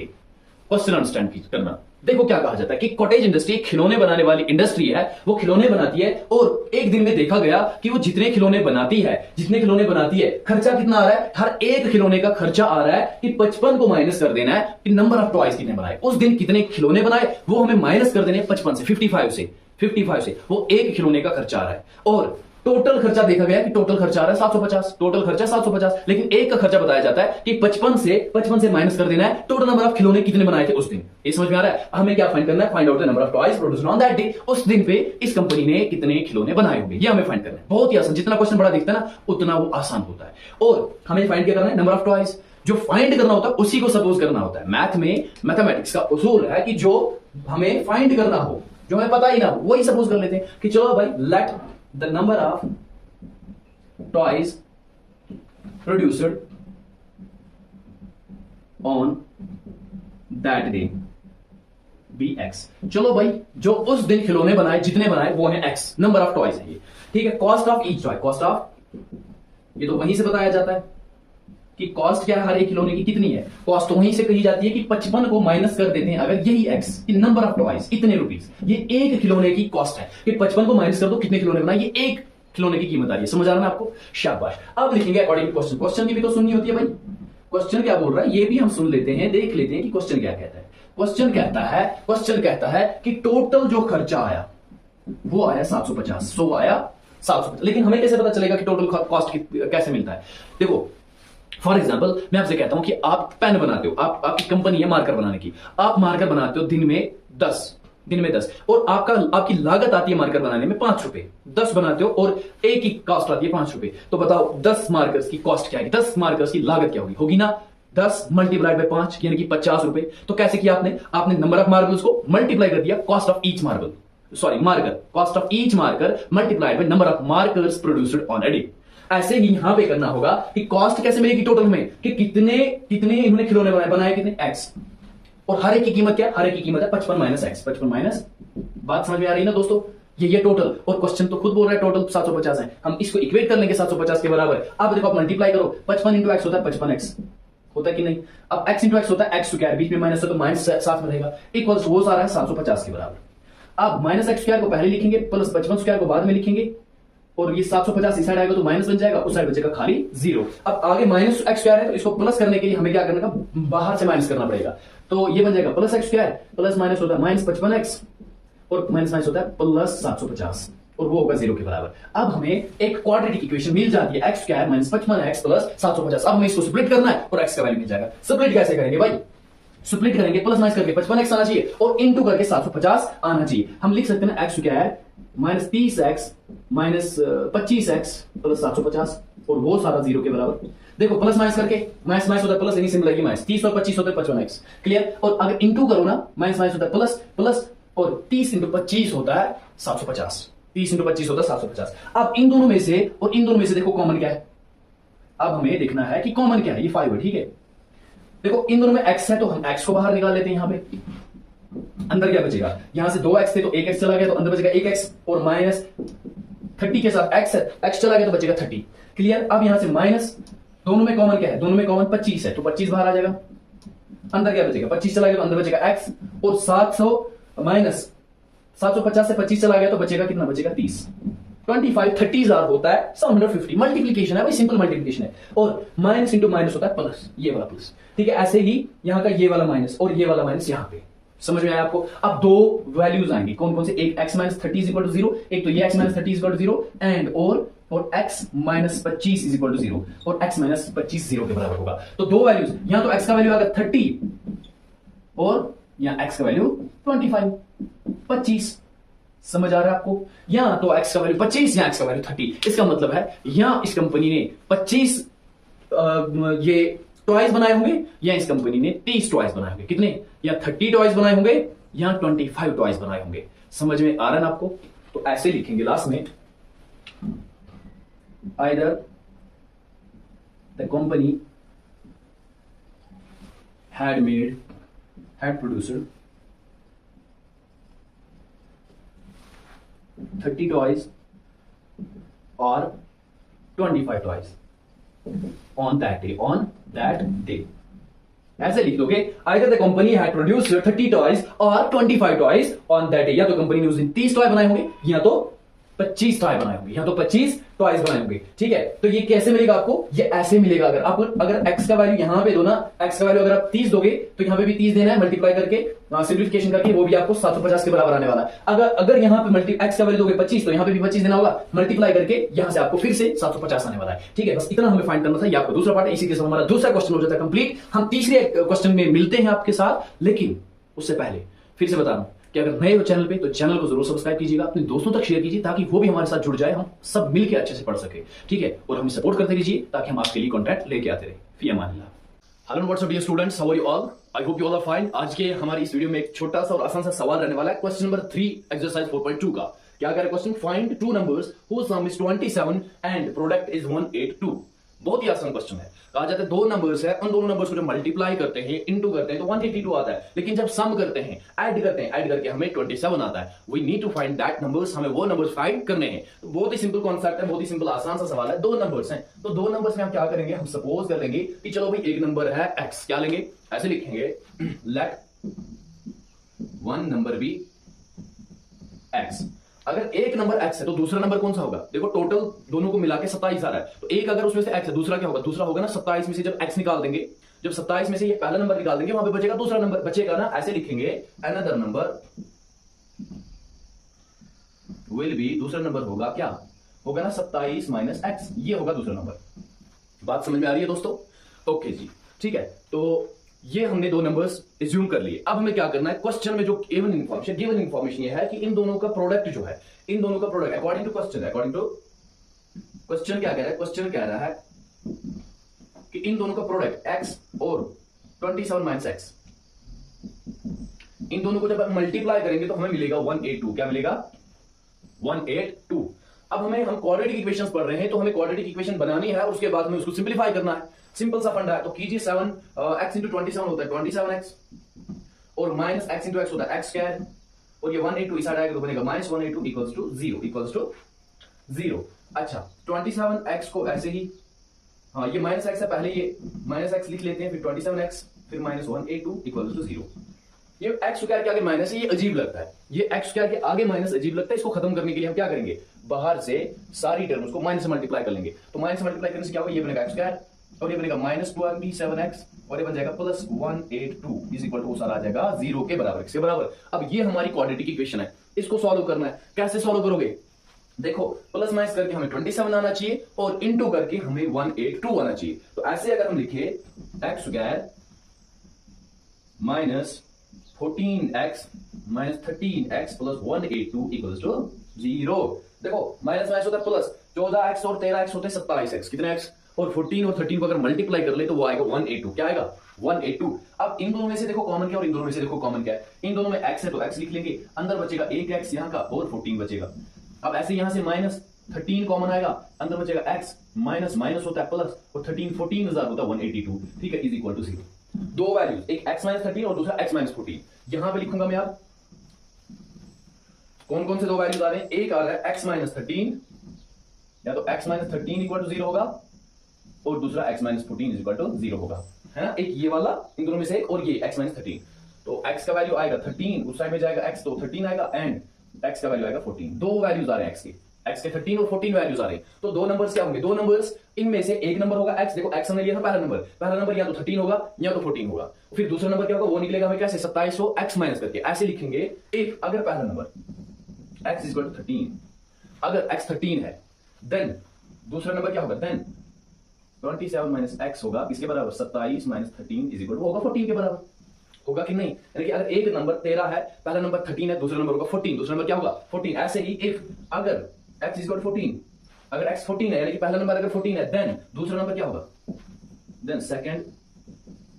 Speaker 1: Question understand करना। देखो क्या कहा जाता है कि cottage industry खिलौने बनाने वाली इंडस्ट्री है, वो खिलौने बनाती है और एक दिन में देखा गया कि वो जितने खिलौने बनाती है खर्चा कितना आ रहा है, हर एक खिलौने का खर्चा आ रहा है कि 55 को माइनस कर देना है कि नंबर ऑफ टॉयज कितने बनाए, उस दिन कितने खिलौने बनाए वो हमें माइनस कर देने 55 से, 55 से वो एक खिलौने का खर्चा आ रहा है। और टोटल खर्चा देखा गया कि टोटल खर्चा आ रहा है 750, टोटल खर्चा 750, लेकिन एक का खर्चा बताया जाता है कि 55 से माइनस कर देना है टोटल नंबर ऑफ खिलौने कितने बनाए थे उस दिन। ये समझ में आ रहा है? हमें क्या फाइंड करना है? Find out the number of toys produced on that day. उस दिन पे इस कंपनी ने कितने खिलौने बनाए होंगे, ये हमें फाइंड करना है। बहुत ही आसान, जितना क्वेश्चन बड़ा दिखता है ना उतना वो आसान होता है। और हमें फाइंड क्या करना है? Number of toys. जो फाइंड करना होता है उसी को सपोज करना होता है। मैथ में मैथमेटिक्स का उसूल है कि जो हमें फाइंड करना हो, जो हमें पता ही ना हो, वही सपोज कर लेते हैं कि चलो भाई, let the number of toys produced on that day be x। चलो भाई, जो उस दिन खिलौने बनाए, जितने बनाए वो है x, नंबर ऑफ टॉयज है ये, ठीक है। Cost of each toy, cost of, ये तो वहीं से बताया जाता है कि कॉस्ट क्या है हर एक खिलौने की कितनी है। कॉस्ट वहीं से कही जाती है कि 55 को माइनस कर देते हैं अगर यही x कि नंबर ऑफ टॉयज इतने रुपीस, ये एक खिलौने की कॉस्ट है कि 55 को माइनस कर दो कितने खिलौने बनाए, ये एक खिलौने की कीमत आ रही है। समझ आ रहा है आपको? शाबाश। अब लिखेंगे अकॉर्डिंग क्वेश्चन। क्वेश्चन की भी तो सुननी होती है भाई, क्वेश्चन क्या बोल रहा है ये भी हम सुन लेते हैं, देख लेते हैं कि क्वेश्चन क्या कहता है। क्वेश्चन कहता है कि टोटल जो खर्चा आया वो आया 750, 100 आया 750, लेकिन हमें कैसे पता चलेगा कि टोटल कॉस्ट कैसे मिलता है? देखो फॉर एग्जाम्पल मैं आपसे कहता हूं कि आप पेन बनाते हो, आपकी कंपनी है मार्कर बनाने की, आप मार्कर बनाते हो दिन में 10 और आपकी लागत आती है मार्कर बनाने में 5 रुपए, 10 बनाते हो और एक की कॉस्ट आती है 5 रुपए। तो बताओ 10 मार्कर्स की कॉस्ट क्या है, 10 मार्कर्स की लागत क्या होगी ना 10 मल्टीप्लाइड बाय 5 यानी कि 50 रुपए। तो कैसे किया आपने नंबर ऑफ मार्बल्स को मल्टीप्लाई कर दिया cost of each marble, sorry marker, cost of each marker multiplied by number of markers produced on a day. ऐसे ही यहां पे करना होगा कि कॉस्ट कैसे मिलेगी टोटल में, कि कितने इन्होंने खिलौने बनाए कितने x, और हर एक की कीमत क्या है? हर एक की कीमत है 55 माइनस एक्स, 55 माइनस। बात समझ में आ रही है ना दोस्तों? ये टोटल, और क्वेश्चन तो खुद बोल रहा है टोटल 750 है, हम इसको इक्वेट कर लेंगे 750 के बराबर। अब देखो आप मल्टीप्लाई करो, 55 इंटू एक्स होता है 55x, होता है कि नहीं? अब x इंटू एक्स होता है एक्स स्क्वायर, बीच में माइनस है तो माइनस साथ में रहेगा, इक्वल वो आ रहा है 750 के बराबर। अब माइनस एक्स स्क्वायर को पहले लिखेंगे, प्लस 55 स्क्वायर को बाद में लिखेंगे, और ये 750 इस साइड आएगा तो माइनस बन जाएगा, उस साइड बचेगा खाली 0। अब आगे माइनस एक्स स्क्वायर है तो इसको प्लस करने के लिए हमें क्या करना का, बाहर से माइनस करना पड़ेगा। तो ये बन जाएगा plus x square, plus minus होता है माइनस 55x, और माइनस होता है प्लस 750, और वो होगा 0 के बराबर। अब हमें एक क्वाड्रेटिक इक्वेशन मिल जाती है, x square minus 55x plus 750। अब हमें इसको स्प्लिट करना है और x का वैल्यू मिल जाएगा। स्प्लिट कैसे करेंगे भाई? स्प्लिट करेंगे, प्लस माइनस करके 55x आना चाहिए और इंटू करके 750 आना चाहिए। हम लिख सकते हैं x square minus 30x minus 25x plus 750, और वो सारा 0 के बराबर। देखो प्लस माइनस करके माइनस होता है प्लस, यानी सिंपल है माइनस 30 और 25 होता है 55x, क्लियर। और अगर इंटू करो ना, माइनस होता है प्लस प्लस, और 30 इंटू 25 होता है 750, 30 इंटू 25 होता है 750। अब इन दोनों में से और इन दोनों में से देखो कॉमन क्या है, अब हमें देखना है कि कॉमन क्या है। ये 5 है, ठीक है। देखो इन दोनों में x है तो हम x को बाहर निकाल लेते हैं। यहां पे अंदर क्या बचेगा, यहां से 2x थे तो 1x चला गया तो अंदर बचेगा 1x, और माइनस 30 के साथ x है, x चला गया तो बचेगा 30, क्लियर। अब यहां से माइनस, दोनों में कॉमन क्या है, दोनों में कॉमन 25 है तो 25 बाहर आ जाएगा, अंदर क्या बचेगा 25 चला गया तो अंदर बचेगा x, और 700 माइनस 750 से 25 चला गया तो बचेगा कितना, बचेगा 30। 25 30,000 होता है 750, मल्टीप्लीकेशन है भाई, सिंपल मल्टीप्लीकेशन है। और माइनस इंटू माइनस होता है प्लस, ये वाला प्लस, ठीक है। ऐसे ही यहां का ये वाला माइनस और ये वाला माइनस यहां पे, समझ में आया आपको? अब दो वैल्यूज आएंगी, कौन कौन से, एक x minus 30 is equal to 0, एक तो ये x minus 30 is equal to 0, and और x minus 25 is equal to 0, और x माइनस 25 0 के बराबर होगा। तो दो वैल्यूज, यहां तो x का वैल्यू आएगा 30 और यहां x का वैल्यू 25। समझ आ रहा है आपको? यहां तो x का वैल्यू 25, यहां x का वैल्यू 30। इसका मतलब है यहां इस कंपनी ने 25 ये टॉयज बनाए होंगे, या इस कंपनी ने 30 टॉयज बनाए होंगे। कितने? या 30 टॉयज बनाए होंगे या 25 टॉयज बनाए होंगे। समझ में आ रहा है ना आपको? तो ऐसे लिखेंगे लास्ट में, either the company had produced 30 toys or 25 toys on that day. ऐसे लिख दोगे, either the company had produced 30 toys or 25 toys on that day. या तो कंपनी ने उस दिन 30 टॉय बनाए होंगे या तो 25 टॉय बनाए होंगे या तो 25 टॉयज बनाए होंगे। ठीक है, तो ये कैसे मिलेगा आपको? ये ऐसे मिलेगा। अगर x का वैल्यू यहां पे दो ना, x का वैल्यू अगर आप 30 दोगे तो यहां पे भी 30 देना है, मल्टीप्लाई करके सिंप्लीफिकेशन करके वो भी आपको 750 के बराबर आने वाला है। अगर यहां पे x का वैल्यू दोगे 25 तो यहां पे भी 25 देना होगा, मल्टीप्लाई करके यहां से आपको फिर से 750 आने वाला है। ठीक है, बस इतना हमें फाइंड करना था। ये आपका दूसरा पार्ट है। इसी के साथ हमारा दूसरा क्वेश्चन हो जाता है कंप्लीट। हम तीसरे क्वेश्चन में मिलते हैं आपके साथ, लेकिन उससे पहले फिर से बता रहा हूं कि अगर नए हो चैनल पे तो चैनल को जरूर सब्सक्राइब कीजिएगा, अपने दोस्तों तक शेयर कीजिए ताकि वो भी हमारे साथ जुड़ जाए, हम सब मिलकर अच्छे से पढ़ सके। ठीक है, और हमें सपोर्ट करते रहिए ताकि हम आपके लिए कंटेंट लेके आते रहे। फी अमान अल्लाह। Hello and what's up dear students, how are you all? I hope you all are fine. आज के हमारी इस वीडियो में एक छोटा सा और आसान सा सवाल रहने वाला है, क्वेश्चन नंबर 3 एक्सरसाइज 4.2 का। क्या कह रहा है question? Find two numbers whose sum is 27 and product is 182। बहुत ही आसान क्वेश्चन है। कहा जाता है दो नंबर्स है, उन दोनों नंबर्स को जब मल्टीप्लाई करते हैं, इनटू करते हैं तो 182 आता है, लेकिन जब सम करते हैं, ऐड करते हैं, ऐड करके हमें 27 आता है। We need to find that numbers, हमें वो नंबर्स फाइंड करने हैं। तो बहुत ही सिंपल कॉन्सेप्ट है, बहुत ही सिंपल आसान सा सवाल है। दो नंबर्स हैं, तो दो नंबर्स में हम क्या करेंगे? हम सपोज कर लेंगे कि चलो भाई एक नंबर है x, क्या लेंगे? ऐसे लिखेंगे let one number be x। अगर एक नंबर x है तो दूसरा नंबर कौन सा होगा? देखो टोटल दोनों को मिला के 27 आ रहा है, तो एक अगर उसमें से x है, दूसरा क्या होगा? दूसरा होगा ना 27 में से जब x निकाल देंगे, जब 27 में से ये पहला नंबर निकाल देंगे, वहां पे बचेगा दूसरा नंबर, बचेगा ना। ऐसे लिखेंगे अनदर नंबर विल बी, दूसरा नंबर होगा क्या? होगा ना 27 माइनस x, ये होगा दूसरा नंबर। बात समझ में आ रही है दोस्तों? ओके जी, ठीक है। तो ये हमने दो नंबर्स एज्यूम कर लिए। अब हमें क्या करना है? क्वेश्चन में जो गिवन इंफॉर्मेशन ये है कि इन दोनों का प्रोडक्ट जो है, इन दोनों का प्रोडक्ट अकॉर्डिंग टू क्वेश्चन क्या कह रहा है? क्वेश्चन कह रहा है कि इन दोनों का प्रोडक्ट x और 27 माइनस x, इन दोनों को जब मल्टीप्लाई करेंगे तो हमें मिलेगा 182। क्या मिलेगा? 182। अब हम क्वाड्रेटिक इक्वेशंस पढ़ रहे हैं, तो हमें क्वाड्रेटिक इक्वेशन बनानी है और उसके बाद हमें उसको सिंप्लीफाई करना है। सिंपल सा फंडा है, तो कीजिए 7x इंटू 27 होता है 27x, और माइनस x इंटू x होता है x स्क्वायर, और ये 182 इस साइड आएगा तो बनेगा माइनस 182 इक्वल्स टू 0। अच्छा, 27x को ऐसे ही, हाँ ये माइनस x है, पहले ये माइनस x लिख लेते हैं, फिर 27x, फिर माइनस 182 इक्वल्स टू 0। ये x स्क्वायर के आगे माइनस है, ये अजीब लगता है, ये x स्क्वायर के आगे माइनस अजीब लगता है। इसको खत्म करने के लिए हम क्या करेंगे? बाहर से सारी टर्म्स को माइनस से मल्टीप्लाई कर लेंगे। तो माइनस मल्टीप्लाई करने से क्या होगा? ये बनेगा x स्क्वायर, और ये बनेगा माइनस 27x, और ये बन जाएगा प्लस 182 इज इक्वल टू सारा आ जाएगा 0 के बराबर, x के बराबर। अब ये हमारी क्वाड्रेटिक इक्वेशन है, इसको सॉल्व करना है। कैसे सॉल्व करोगे? देखो, प्लस माइनस करके हमें 27 आना चाहिए और इनटू करके हमें 182 आना चाहिए। तो ऐसे अगर हम लिखे x square minus 14x minus 13x plus 182 equals to 0। देखो माइनस माइनस होता है प्लस, 14x और 13x होते हैं 27x, कितने x? और 14 और 13 को अगर मल्टीप्लाई कर ले तो वो आएगा 182। क्या आएगा? 182। अब इन दोनों में से देखो कॉमन क्या और इन दोनों में से देखो कॉमन क्या है। इन दोनों में x है तो x लिख लेंगे, अंदर बचेगा एक x यहाँ का और 14 बचेगा। अब ऐसे यहां से माइनस 13 कॉमन आएगा, अंदर बचेगा x, माइनस माइनस होता है प्लस, और 14 हजार होता है 182। ठीक है, इज इक्वल टू 0। दो वैल्यूज, एक x माइनस 13 और दूसरा x माइनस 14। यहां पे लिखूंगा मैं आप कौन कौन से दो वैल्यूज आ रहे हैं। एक आ रहा है x माइनस 13, या तो x माइनस 13 इक्वल टू 0 होगा, और दूसरा x माइनस 14 इक्वल टू 0 होगा, है ना। एक ये वाला, इन दोनों में से एक, और ये x माइनस 13। तो x का वैल्यू आएगा 13, उस साइड में जाएगा x, तो 13 आएगा, एंड x का वैल्यू आएगा 14। दो वैल्यूज आ रहे हैं x के 13 और 14 वैल्यूज आ रहे हैं। तो दो नंबर्स क्या होंगे? दो नंबर्स, इनमें से एक नंबर होगा x। देखो x हमने लिया था पहला नंबर या तो 13 होगा या तो 14 होगा। फिर दूसरा नंबर क्या होगा? वो निकलेगा हमें कैसे? 27 को x माइनस करके ऐसे लिखेंगे। इफ अगर पहला number x is equal to 13, अगर x 13 है, देन दूसरा नंबर क्या होगा? देन 27 माइनस x होगा किसके बराबर? 27 माइनस 13 इज इक्वल टू होगा 14 के बराबर। होगा कि नहीं? यानी कि अगर एक नंबर 13 है, पहला नंबर 13 है, दूसरा नंबर होगा 14, दूसरा नंबर क्या होगा? 14। ऐसे ही इफ अगर x इज इक्वल टू 14, अगर x 14 है, यानी कि पहला नंबर अगर 14 है, देन दूसरा नंबर क्या होगा? Then second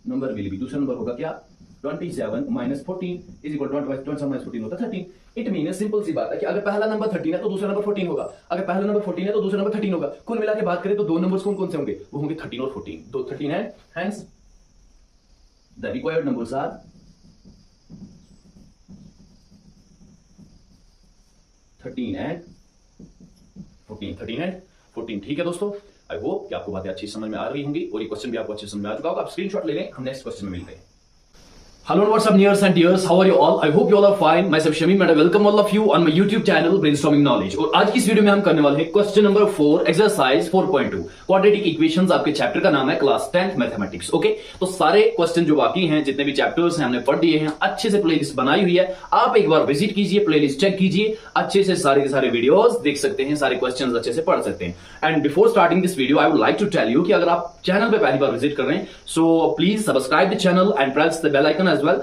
Speaker 1: number will be, दूसरा नंबर होगा क्या? 27 minus 14 is equal to 27 minus 14 होता है 13। इट मीन सिंपल सी बात है कि अगर पहला नंबर 13 है तो दूसरा नंबर 14 होगा, अगर पहला नंबर 14 है तो दूसरा नंबर 13 होगा। कुल मिला के बात करें तो दो नंबर्स कौन कौन से होंगे? वो होंगे 13 और 14। दो 13 है, hence the required numbers are 13 and 14। ठीक है दोस्तों, आई होप कि आपको बातें अच्छी समझ में आ रही होंगी और ये क्वेश्चन भी आपको अच्छे समझ में आ चुका होगा। आप स्क्रीनशॉट ले लें, हम नेक्स्ट क्वेश्चन में मिलते हैं। Hello and what's up nears and dears, how are you all? I hope you all are fine. Myself Shamim and I welcome all of you on my YouTube channel Brainstorming Knowledge। और आज की इस video में हम करने वाले हैं question number 4 exercise 4.2 quadratic equations. आपके चैप्टर का नाम है क्लास 10th मैथमेटिक्स। ओके, तो सारे क्वेश्चन जो बाकी हैं, जितने भी चैप्टर्स हैं हमने पढ़ दिए हैं, अच्छे से प्लेलिस्ट बनाई हुई है। आप एक बार विजिट कीजिए, प्लेलिस्ट चेक कीजिए, अच्छे से सारे के सारे वीडियोस देख सकते हैं, सारे क्वेश्चन अच्छे से पढ़ सकते हैं। And before starting this video I would like to tell you कि अगर आप चैनल पे पहली बार विजिट कर रहे हैं, so please subscribe the channel and press the bell icon as well,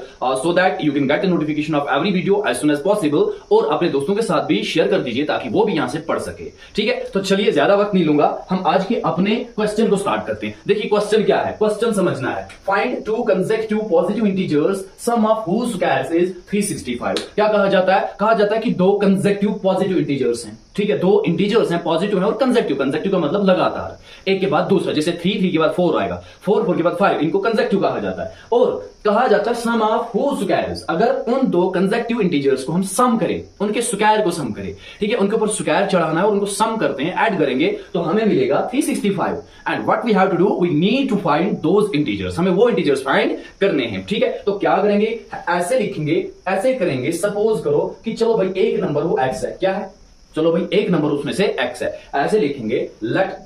Speaker 1: so that you can get the notification of every video as soon as possible. और अपने दोस्तों के साथ भी शेयर कर दीजिए ताकि वो भी यहां से पढ़ सके। ठीक है, तो चलिए ज्यादा वक्त नहीं लूंगा, हम आज के अपने क्वेश्चन को स्टार्ट करते हैं। देखिए क्वेश्चन क्या है, क्वेश्चन समझना है। Find two consecutive positive integers sum of whose squares is 365। क्या कहा जाता है? कहा जाता है कि दो कंसेक्यूटिव पॉजिटिव इंटीजर्स हैं। ठीक है, दो इंटीजर्स हैं, पॉजिटिव है और कंसेक्यूटिव। कंसेक्यूटिव का मतलब लगातार, एक के बाद दूसरा। जैसे 3 के बाद 4 आएगा, 4 के बाद 5, इनको कंसेक्यूटिव कहा जाता है। और कहा जाता है सम ऑफ हुज स्क्वायर्स, अगर उन दो कंसेक्यूटिव इंटीजर्स को हम सम करें, उनके स्क्वायर को सम करें, ठीक है, उनके ऊपर स्क्वायर चढ़ाना है और उनको सम करते हैं, ऐड करेंगे तो हमें मिलेगा 365। And what we have to do, we need to find those integers. हमें वो इंटीजर्स फाइंड करने हैं। ठीक है, तो क्या करेंगे, ऐसे लिखेंगे, ऐसे करेंगे। सपोज करो कि चलो भाई एक नंबर वो एक्स है। क्या है? चलो भाई एक नंबर उसमें से एक्स है। ऐसे लिखेंगे, let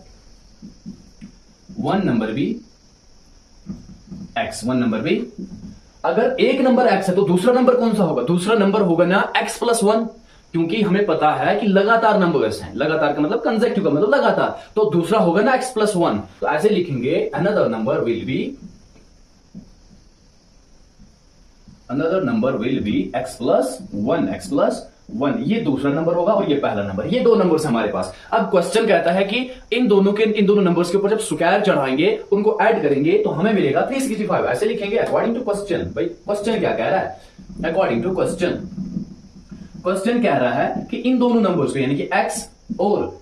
Speaker 1: one number be x, one number be. अगर एक नंबर एक्स है तो दूसरा नंबर कौन सा होगा? दूसरा नंबर होगा ना एक्स प्लस 1, क्योंकि हमें पता है कि लगातार नंबर्स हैं। लगातार का मतलब कंसेक्यूटिव का मतलब लगातार, तो दूसरा होगा ना एक्स प्लस 1। तो ऐसे लिखेंगे, another number will B x plus 1। ये दूसरा नंबर होगा और ये पहला नंबर। ये दो नंबर्स हमारे पास। अब क्वेश्चन कहता है कि इन दोनों नंबर्स के ऊपर जब स्क्वायर चढ़ाएंगे, उनको ऐड करेंगे तो हमें मिलेगा 365। ऐसे लिखेंगे अकॉर्डिंग टू क्वेश्चन। भाई क्वेश्चन क्या कह रहा है? अकॉर्डिंग टू क्वेश्चन कह रहा है कि इन दोनों नंबर्स को, यानी कि x और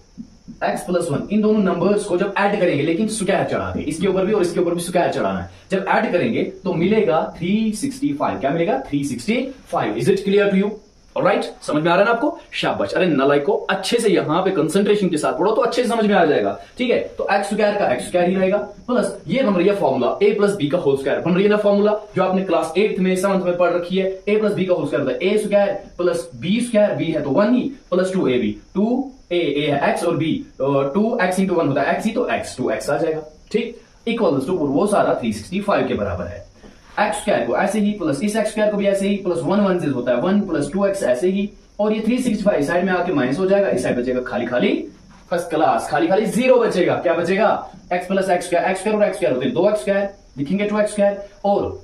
Speaker 1: x प्लस 1, इन दोनों नंबर्स को जब ऐड करेंगे, लेकिन स्क्वायर चढ़ा के, इसके ऊपर भी और इसके ऊपर भी स्क्वायर चढ़ाना है, जब ऐड करेंगे तो मिलेगा 365। क्या मिलेगा? 365। Is it clear to you? Alright, समझ में आ रहा है ना आपको? शाबाश। अरे नलाइक को अच्छे से यहां पे कंसंट्रेशन के साथ पढ़ो तो अच्छे से समझ में आ जाएगा। ठीक है, तो एक्स स्क्वायर का एक्स स्क्वायर ही रहेगा, प्लस ये बन रही है फॉर्मूला a प्लस बी का होल स्क्वायर। बन रही है ना फॉर्मूला, जो आपने क्लास 8th में 7th में पढ़ रखी है। a प्लस बी का होल स्क्वायर होता है a square plus b square, b है तो 1 ही, प्लस 2ab, 2a है x और b 2x इंटू 1 होता है x ही, तो x 2x आ जाएगा। ठीक, इक्वल्स टू वो सारा 365 के बराबर है। एक्स स्क्वायर को ऐसे ही, प्लस इस एक्स स्क्वायर को भी ऐसे ही, प्लस 1 1 से होता है 1 प्लस 2x ऐसे ही, और ये 365 साइड में आके माइनस हो जाएगा। इस साइड बचेगा खाली खाली, फर्स्ट क्लास, खाली खाली 0 बचेगा। क्या बचेगा? x plus x square, x square और एक्स स्क्वायर होते हैं 2x स्क्वायर, लिखेंगे 2x स्क्वायर, और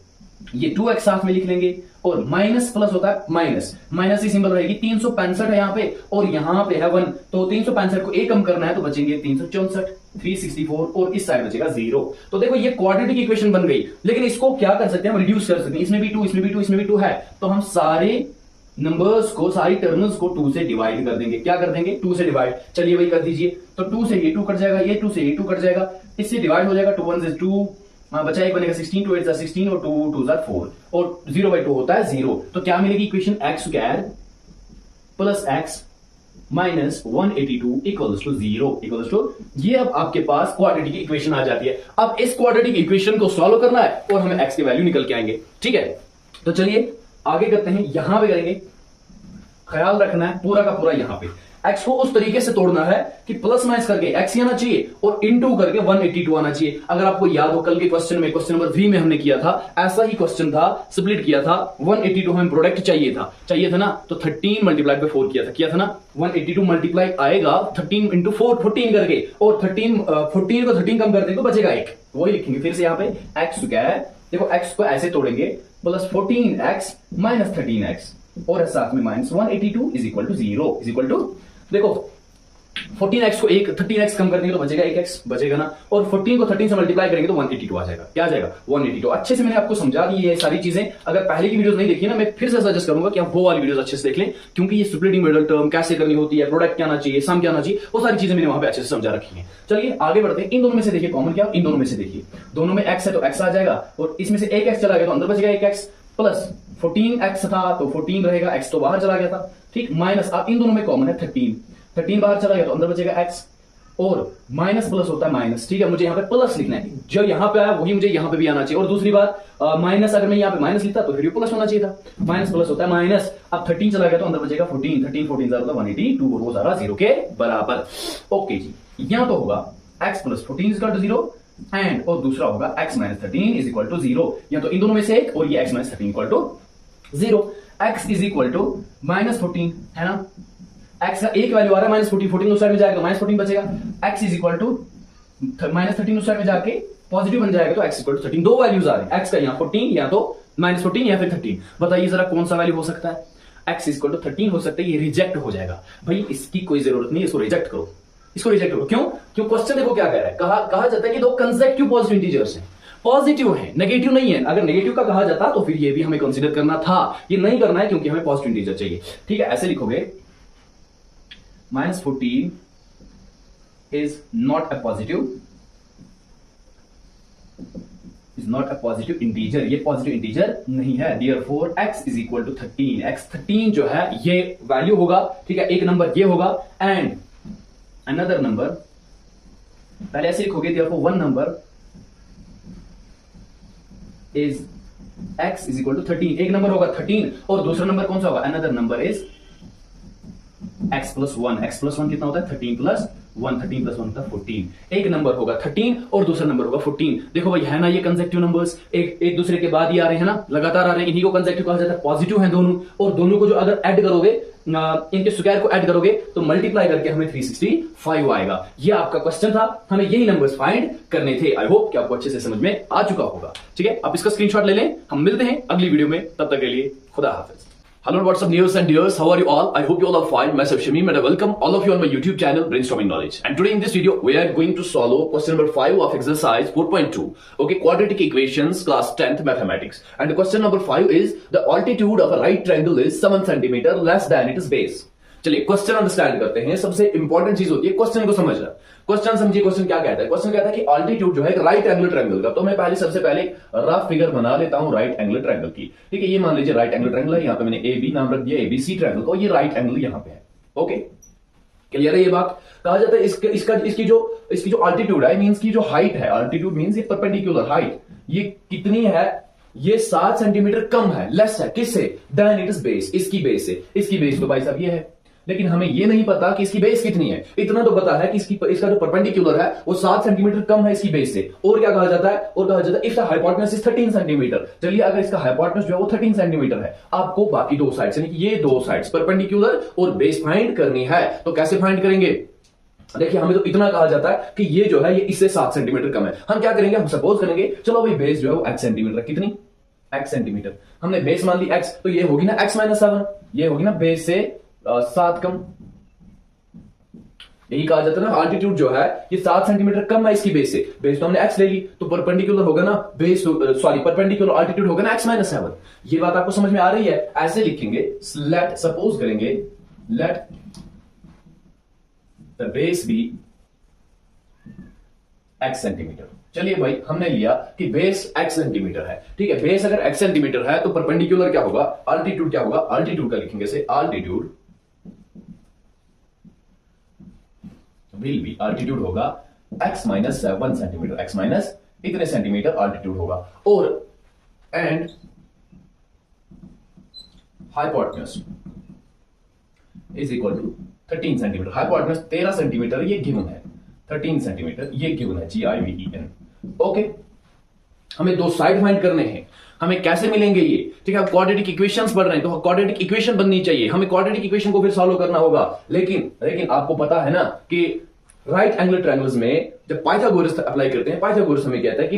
Speaker 1: ये 2x साथ में लिख लेंगे, और माइनस प्लस होता है माइनस की सिंबल रहेगी। 365 है यहाँ पे और यहाँ पे है 1, तो 365 को एक कम करना है तो बचेंगे 364, 364 और इस साइड बचेगा 0। तो देखो ये क्वाड्रेटिक इक्वेशन बन गई। लेकिन इसको क्या कर सकते हैं हम? रिड्यूस कर सकते हैं। इसमें भी 2, इसमें भी 2, इसमें भी 2 है, तो हम सारे नंबर्स को, सारी टर्म्स को 2 से डिवाइड कर देंगे। क्या कर देंगे? 2 से डिवाइड। चलिए वही कर दीजिए। तो 2 से ये 2 कट जाएगा, ये 2 से ये 2 कट जाएगा, इससे डिवाइड हो जाएगा। 2 1 से 2, बचा एक बनेगा 16, 2 8 16 और 2 2 4, और 0/2 होता है 0। तो क्या मिलेगी equation? X square plus x minus 182 equals to 0 equals to, ये अब आपके पास क्वाड्रेटिक इक्वेशन आ जाती है। अब इस क्वाड्रेटिक इक्वेशन को सॉल्व करना है और हमें एक्स की वैल्यू निकल के आएंगे। ठीक है, तो चलिए आगे करते हैं। यहां पे करेंगे, ख्याल रखना है पूरा का पूरा यहां पे x को उस तरीके से तोड़ना है कि प्लस माइनस करके x आना चाहिए और इनटू करके 182 आना चाहिए। अगर आपको याद हो कल के क्वेश्चन में, क्वेश्चन नंबर 3 में हमने किया था, ऐसा ही क्वेश्चन था, स्प्लिट किया था। 182 हमें प्रोडक्ट चाहिए था ना, तो 13 मल्टीप्लाई बाय 4 किया था ना। 182 मल्टीप्लाई आएगा 13 इंटू 4, 14 करके, और 14 को 13 कम कर देंगे तो बचेगा 1। वही लिखेंगे फिर से यहाँ पे एक्स स्क्वायर। देखो x को ऐसे तोड़ेंगे, प्लस 14x माइनस 13x और साथ में minus 182 is equal to 0 is equal to, देखो 14x को 13x कम कर देंगे तो बचेगा 1x बचेगा ना, और 14 को 13 से मल्टीप्लाई करेंगे तो 182 आ जाएगा। क्या आ जाएगा? 182। अच्छे से मैंने आपको समझा दी ये सारी चीजें। अगर पहले की वीडियोस नहीं देखी ना, मैं फिर से सजेस्ट करूंगा कि आप वो वाली वीडियोस अच्छे से देख लें, क्योंकि ये स्प्लिटिंग मिडल टर्म कैसे करनी होती है, प्रोडक्ट क्या आना चाहिए, सम क्या आना चाहिए, वो सारी चीजें मैंने वहां पे अच्छे से समझा रखी है। चलिए आगे बढ़ते हैं। इन दोनों में से देखिए कॉमन क्या, इन दोनों में से देखिए दोनों में x है तो x आ जाएगा, और इसमें से 1x चला गया तो अंदर बचेगा 1x, प्लस 14x था तो 14 रहेगा, x तो बाहर चला गया था, ठीक, माइनस अब इन दोनों में कॉमन है 13 बाहर चला गया तो अंदर बचेगा x, और माइनस प्लस होता है माइनस, ठीक है, मुझे यहाँ पे प्लस लिखना है, जो यहाँ पे आया वही मुझे यहाँ पे भी आना चाहिए। और दूसरी बात, माइनस अगर मैं यहाँ पे माइनस लिखता तो फिर प्लस होना चाहिए था, माइनस प्लस होता है माइनस। अब 13 चला गया तो अंदर बचेगा 14, 13 14 ज्यादा 182, और वो सारा 0 के बराबर। ओके जी, यहाँ तो होगा x plus 14 is equal to 0, and और दूसरा होगा x minus 13 is equal to 0। या तो इन दोनों में से एक, और ये x minus 13 equal to 0। x is equal to minus 14 है ना, x का एक वैल्यू आ रहा है माइनस 14, 14 उस साइड में जाएगा माइनस 14 बचेगा, x is equal to minus 13 उस साइड में जाके पॉजिटिव बन जाएगा तो x इक्वल टू 13। दो वैल्यूज आ रहे हैं, x का यहाँ 14 या तो माइनस 14 या फिर 13। बताइए जरा कौन सा वैल्यू हो सकता है? x इक्वल टू 13 हो सकता है, ये रिजेक्ट हो जाएगा भाई, इसकी कोई जरूरत नहीं, इसको रिजेक्ट करो, इसको रिजेक्ट करो। क्यों? क्यों? क्वेश्चन देखो क्या कह रहा है, कहा जाता है कि दो कंसेक्यूटिव पॉजिटिव इंटीजर्स हैं, पॉजिटिव है, नेगेटिव नहीं है। अगर नेगेटिव का कहा जाता तो फिर ये भी हमें कंसीडर करना था, ये नहीं करना है क्योंकि हमें पॉजिटिव इंटीजर चाहिए। ठीक है, ऐसे लिखोगे minus 14 is not a positive integer, ये पॉजिटिव इंटीजर नहीं है, therefore x is equal to 13। x 13 जो है ये वैल्यू होगा, ठीक है, एक नंबर ये होगा, एंड अनदर नंबर, पहले ऐसे लिखोगे therefore one number is x is equal to 13, एक नंबर होगा 13, और दूसरा नंबर कौन सा होगा? Another number is x plus 1। x plus 1 कितना होता है? 13 प्लस 1, 13 प्लस 1 होता है 14। एक नंबर होगा 13 और दूसरा नंबर होगा 14। देखो भाई है ना, ये कंसेक्टिव नंबर्स एक दूसरे के बाद ही आ रहे हैं ना, लगातार आ रहे हैं, इन्हीं को कंसेक्टिव कहा जाता है। पॉजिटिव हैं दोनों, और दोनों को जो अगर ऐड करोगे, इनके स्क्वायर को ऐड करोगे तो मल्टीप्लाई करके हमें 365 आएगा। ये आपका क्वेश्चन था, हमें यही नंबर्स फाइंड करने थे। आई होप कि आपको अच्छे से समझ में आ चुका होगा। ठीक है, आप इसका स्क्रीनशॉट ले लें, हम मिलते हैं अगली वीडियो में, तब तक के लिए खुदा हाफिज। Hello and what's up news and dears, how are you all? I hope you all are fine. Myself Shamim and I welcome all of you on my YouTube channel Brainstorming Knowledge. And today in this video we are going to solve question number 5 of exercise 4.2. Okay, quadratic equations class 10th mathematics. And the question number 5 is the altitude of a right triangle is 7 centimeter less than its base. चलिए question understand करते हैं। सबसे important चीज होती है question को समझना। Question समझिए, क्वेश्चन क्या कहता है? क्वेश्चन कहता है कि ऑल्टीट्यूड जो है राइट एंगल ट्रायंगल का, तो मैं पहले सबसे पहले रफ फिगर बना लेता हूं राइट एंगल ट्रायंगल की। ठीक है, ये मान लीजिए राइट एंगल ट्रायंगल है, यहाँ पे मैंने ए बी नाम रख दिया, एबीसी ट्रायंगल को, ये राइट एंगल यहाँ पे है। ओके, क्लियर है ये बात? कहा जाता है इसकी जो ऑल्टीट्यूड है, मींस की जो हाइट है, ऑल्टीट्यूड मींस ये परपेंडिकुलर हाइट, ये कितनी है? ये 7 सेंटीमीटर कम है, लेस है, किससे? देन इट इज बेस, इसकी बेस से। इसकी बेस तो भाई साहब ये है, लेकिन हमें ये नहीं पता कि इसकी बेस कितनी है। इतना तो पता है कि इसका जो परपेंडिकुलर है वो 7 सेंटीमीटर कम है इसकी बेस से। और क्या कहा जाता है? और कहा जाता है if the hypotenuse is 13 centimetre. चलिए अगर इसका हाइपोटेनस जो है वो 13 सेंटीमीटर है, आपको बाकी दो साइड्स यानी ये दो साइड्स परपेंडिकुलर और बेस फाइंड करनी है। तो कैसे फाइंड करेंगे? देखिए हमें तो इतना कहा जाता है कि ये जो है ये इससे 7 सेंटीमीटर कम है। हम क्या करेंगे? हम सपोज करेंगे चलो भाई बेस जो है वो x सेंटीमीटर, कितनी? x centimetre. हमने बेस मान ली x, तो ये होगी ना x माइनस 7, ये होगी ना बेस से 7 कम। यही कहा जाता है ना ऑल्टीट्यूड जो है ये 7 सेंटीमीटर कम है इसकी बेस से। बेस तो हमने x ले ली, तो परपेंडिकुलर होगा ना बेस, सॉरी परपेंडिकुलर ऑल्टीट्यूड होगा ना x माइनस 7। ये बात आपको समझ में आ रही है? ऐसे लिखेंगे, लेट सपोज करेंगे let the base be x centimetre. चलिए भाई हमने लिया कि बेस x सेंटीमीटर है। ठीक है, बेस अगर x सेंटीमीटर है तो परपेंडिकुलर क्या होगा? ऑल्टीट्यूड क्या होगा? ऑल्टीट्यूड का लिखेंगे से ऑल्टीट्यूड विल बी, ऑल्टीट्यूड होगा x minus 7 centimetre, x minus इतने सेंटीमीटर ऑल्टीट्यूड होगा। और and hypotenuse is equal to 13 centimetre. Hypotenuse 13 centimetre ये गिवन है, 13 सेंटीमीटर ये गिवन है, GIVEN। ओके, हमें दो साइड फाइंड करने हैं। हमें कैसे मिलेंगे ये? ठीक है, क्वाड्रेटिक इक्वेशंस पढ़ रहे हैं तो क्वाड्रेटिक इक्वेशन बननी चाहिए, हमें क्वाड्रेटिक इक्वेशन को फिर सॉल्व करना होगा। लेकिन आपको पता है ना कि राइट एंगल ट्रायंगल्स में जब पाइथागोरस अप्लाई करते हैं, पाइथागोरस हमें कहता है कि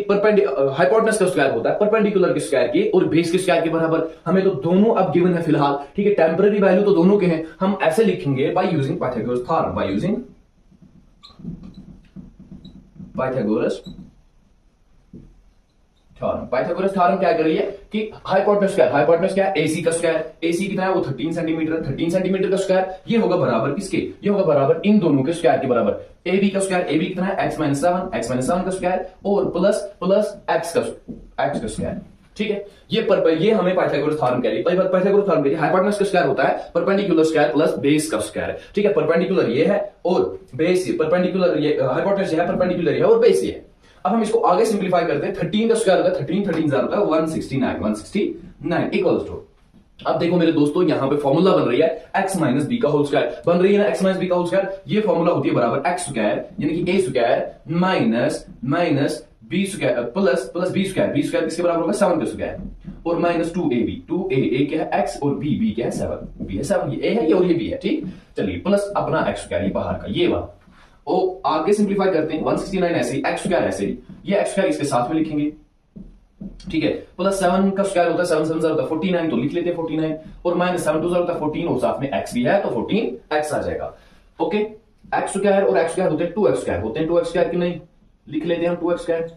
Speaker 1: हाइपोटेनस का स्क्वायर होता है परपेंडिकुलर के स्क्वायर के और बेस के स्क्वायर के बराबर। हमें तो दोनों अब गिवन है फिलहाल। ठीक है, टेम्पररी वैल्यू तो दोनों के हैं। हम ऐसे लिखेंगे by using Pythagoras theorem, by using Pythagoras theorem. Pythagoras theorem क्या कर रही है कि हाइपोटेन्यूज क्या है एसी का स्क्वायर, एसी कितना है वो 13 सेंटीमीटर, 13 सेंटीमीटर का स्क्वायर ये होगा बराबर किसके, ये होगा बराबर इन दोनों के स्क्वायर के बराबर। एबी का स्क्वायर, एबी कितना है x माइनस 7 का स्क्वायर और प्लस x का स्क्वायर। ठीक है, ये हमें पाइथागोरस थ्योरम कह रही है। पाइथागोरस थ्योरम कह रही है हाइपोटेन्यूज का स्क्वायर होता है परपेंडिकुलर स्क्वायर प्लस बेस का स्क्वायर। ठीक है, परपेंडिकुलर ये है और बेस, परपेंडिकुलर ये हाइपोटेन्यूज है, परपेंडिकुलर ये है और बेस ये है। अब हम इसको आगे सिंपलीफाई करते हैं, 13 का स्क्वायर होता है 13 होता है 169 इक्वल्स टू, अब देखो मेरे दोस्तों यहां पे फॉर्मूला बन रही है x माइनस बी का होल स्क्वायर बन रही है ना, x माइनस बी का होल स्क्वायर, ये फॉर्मूला होती है बराबर x स्क्वायर यानी कि a square minus b square plus b square किसके बराबर होगा 7 का स्क्वायर और माइनस 2a क्या है x और b क्या है 7, b है 7, ये a है ये और ये b है। ठीक, चलिए प्लस अपना x स्क्वायर ये बाहर का ये वाला, और आगे सिंपलीफाई करते हैं 169 ऐसे ही, x स्क्वायर ऐसे ही, ये x स्क्वायर इसके साथ में लिखेंगे। ठीक है, प्लस 7 का स्क्वायर होता है 7 7 होता है 49 तो लिख लेते हैं 49 और माइनस 7 2 होता है 14 और साथ में x भी है तो 14x आ जाएगा। ओके, x स्क्वायर और x स्क्वायर होते हैं 2x स्क्वायर, होते हैं 2x स्क्वायर कि नहीं, लिख लेते हैं हम 2x स्क्वायर।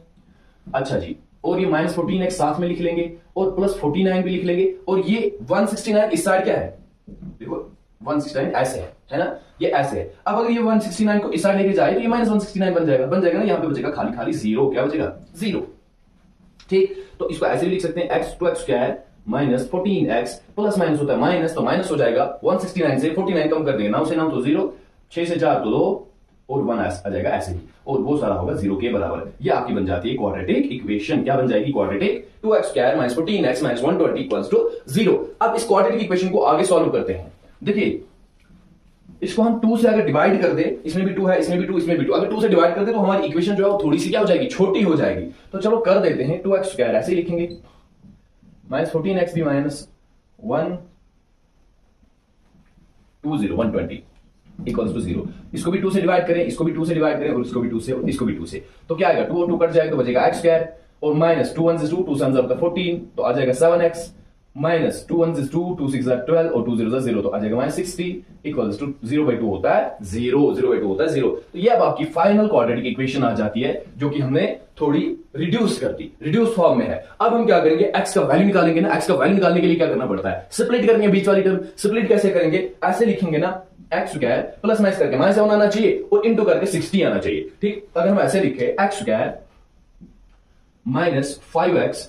Speaker 1: अच्छा जी, और ये माइनस 14x साथ में लिख लेंगे और प्लस 49 भी लिख लेंगे और ये 169 इस साइड क्या है, देखो 169 ऐसे है ना, ये ऐसे है। अब अगर ये 169 को इस साइड लेके जाए तो ये माइनस 169 बन जाएगा ना, यहाँ पे बचेगा खाली जीरो, क्या बचेगा जीरो। ठीक, तो इसको ऐसे भी लिख सकते हैं x 2x square minus 14x plus minus होता है माइनस तो माइनस हो जाएगा 169 से 49 कम कर देंगे, 9 से 9 तो 0, 6 से 4 तो 2 और 1 आ जाएगा ऐसे ही, और वो सारा होगा 0 के बराबर। ये आपकी बन जाती है क्वाड्रेटिक इक्वेशन, क्या बन जाएगी quadratic, 2x square minus 14x minus 120 equals to 0। अब इस क्वाड्रेटिक इक्वेशन को आगे सॉल्व करते हैं। देखिए इसको हम 2 से अगर डिवाइड कर दे, इसमें भी 2 है इसमें भी 2 इसमें भी 2, अगर 2 से डिवाइड कर दे तो हमारी इक्वेशन जो है वो थोड़ी सी क्या हो जाएगी, छोटी हो जाएगी। तो चलो कर देते हैं, 2x स्क्वायर ऐसे ही लिखेंगे माइनस 14x भी माइनस 120 इक्वल्स टू 0। इसको भी 2 से डिवाइड करें, इसको भी 2 से डिवाइड करें और इसको भी 2 से और इसको भी 2 से, तो क्या आएगा 2 और 2 कट जाएगा तो बचेगा x स्क्वायर और माइनस 2 1 2 2 7 14 तो आ जाएगा 7x माइनस 2 1 2 2 6 12 और 2 0 0 तो आ जाएगा माइनस 60 इक्वल्स टू 0/2 होता है 0/2 होता है 0। तो ये अब आपकी फाइनल क्वाड्रेटिक इक्वेशन आ जाती है जो कि हमने थोड़ी रिड्यूस कर दी, रिड्यूस फॉर्म में है। अब हम क्या करेंगे, x का वैल्यू निकालेंगे ना, x का वैल्यू निकालने के लिए क्या करना पड़ता है, स्प्लिट करेंगे बीच वाली टर्म। स्प्लिट कैसे करेंगे, ऐसे लिखेंगे ना x स्क्वायर प्लस माइनस करके माइनस 7 आना चाहिए और इंटू करके 60 आना चाहिए। ठीक, अगर हम ऐसे लिखे x square minus 5x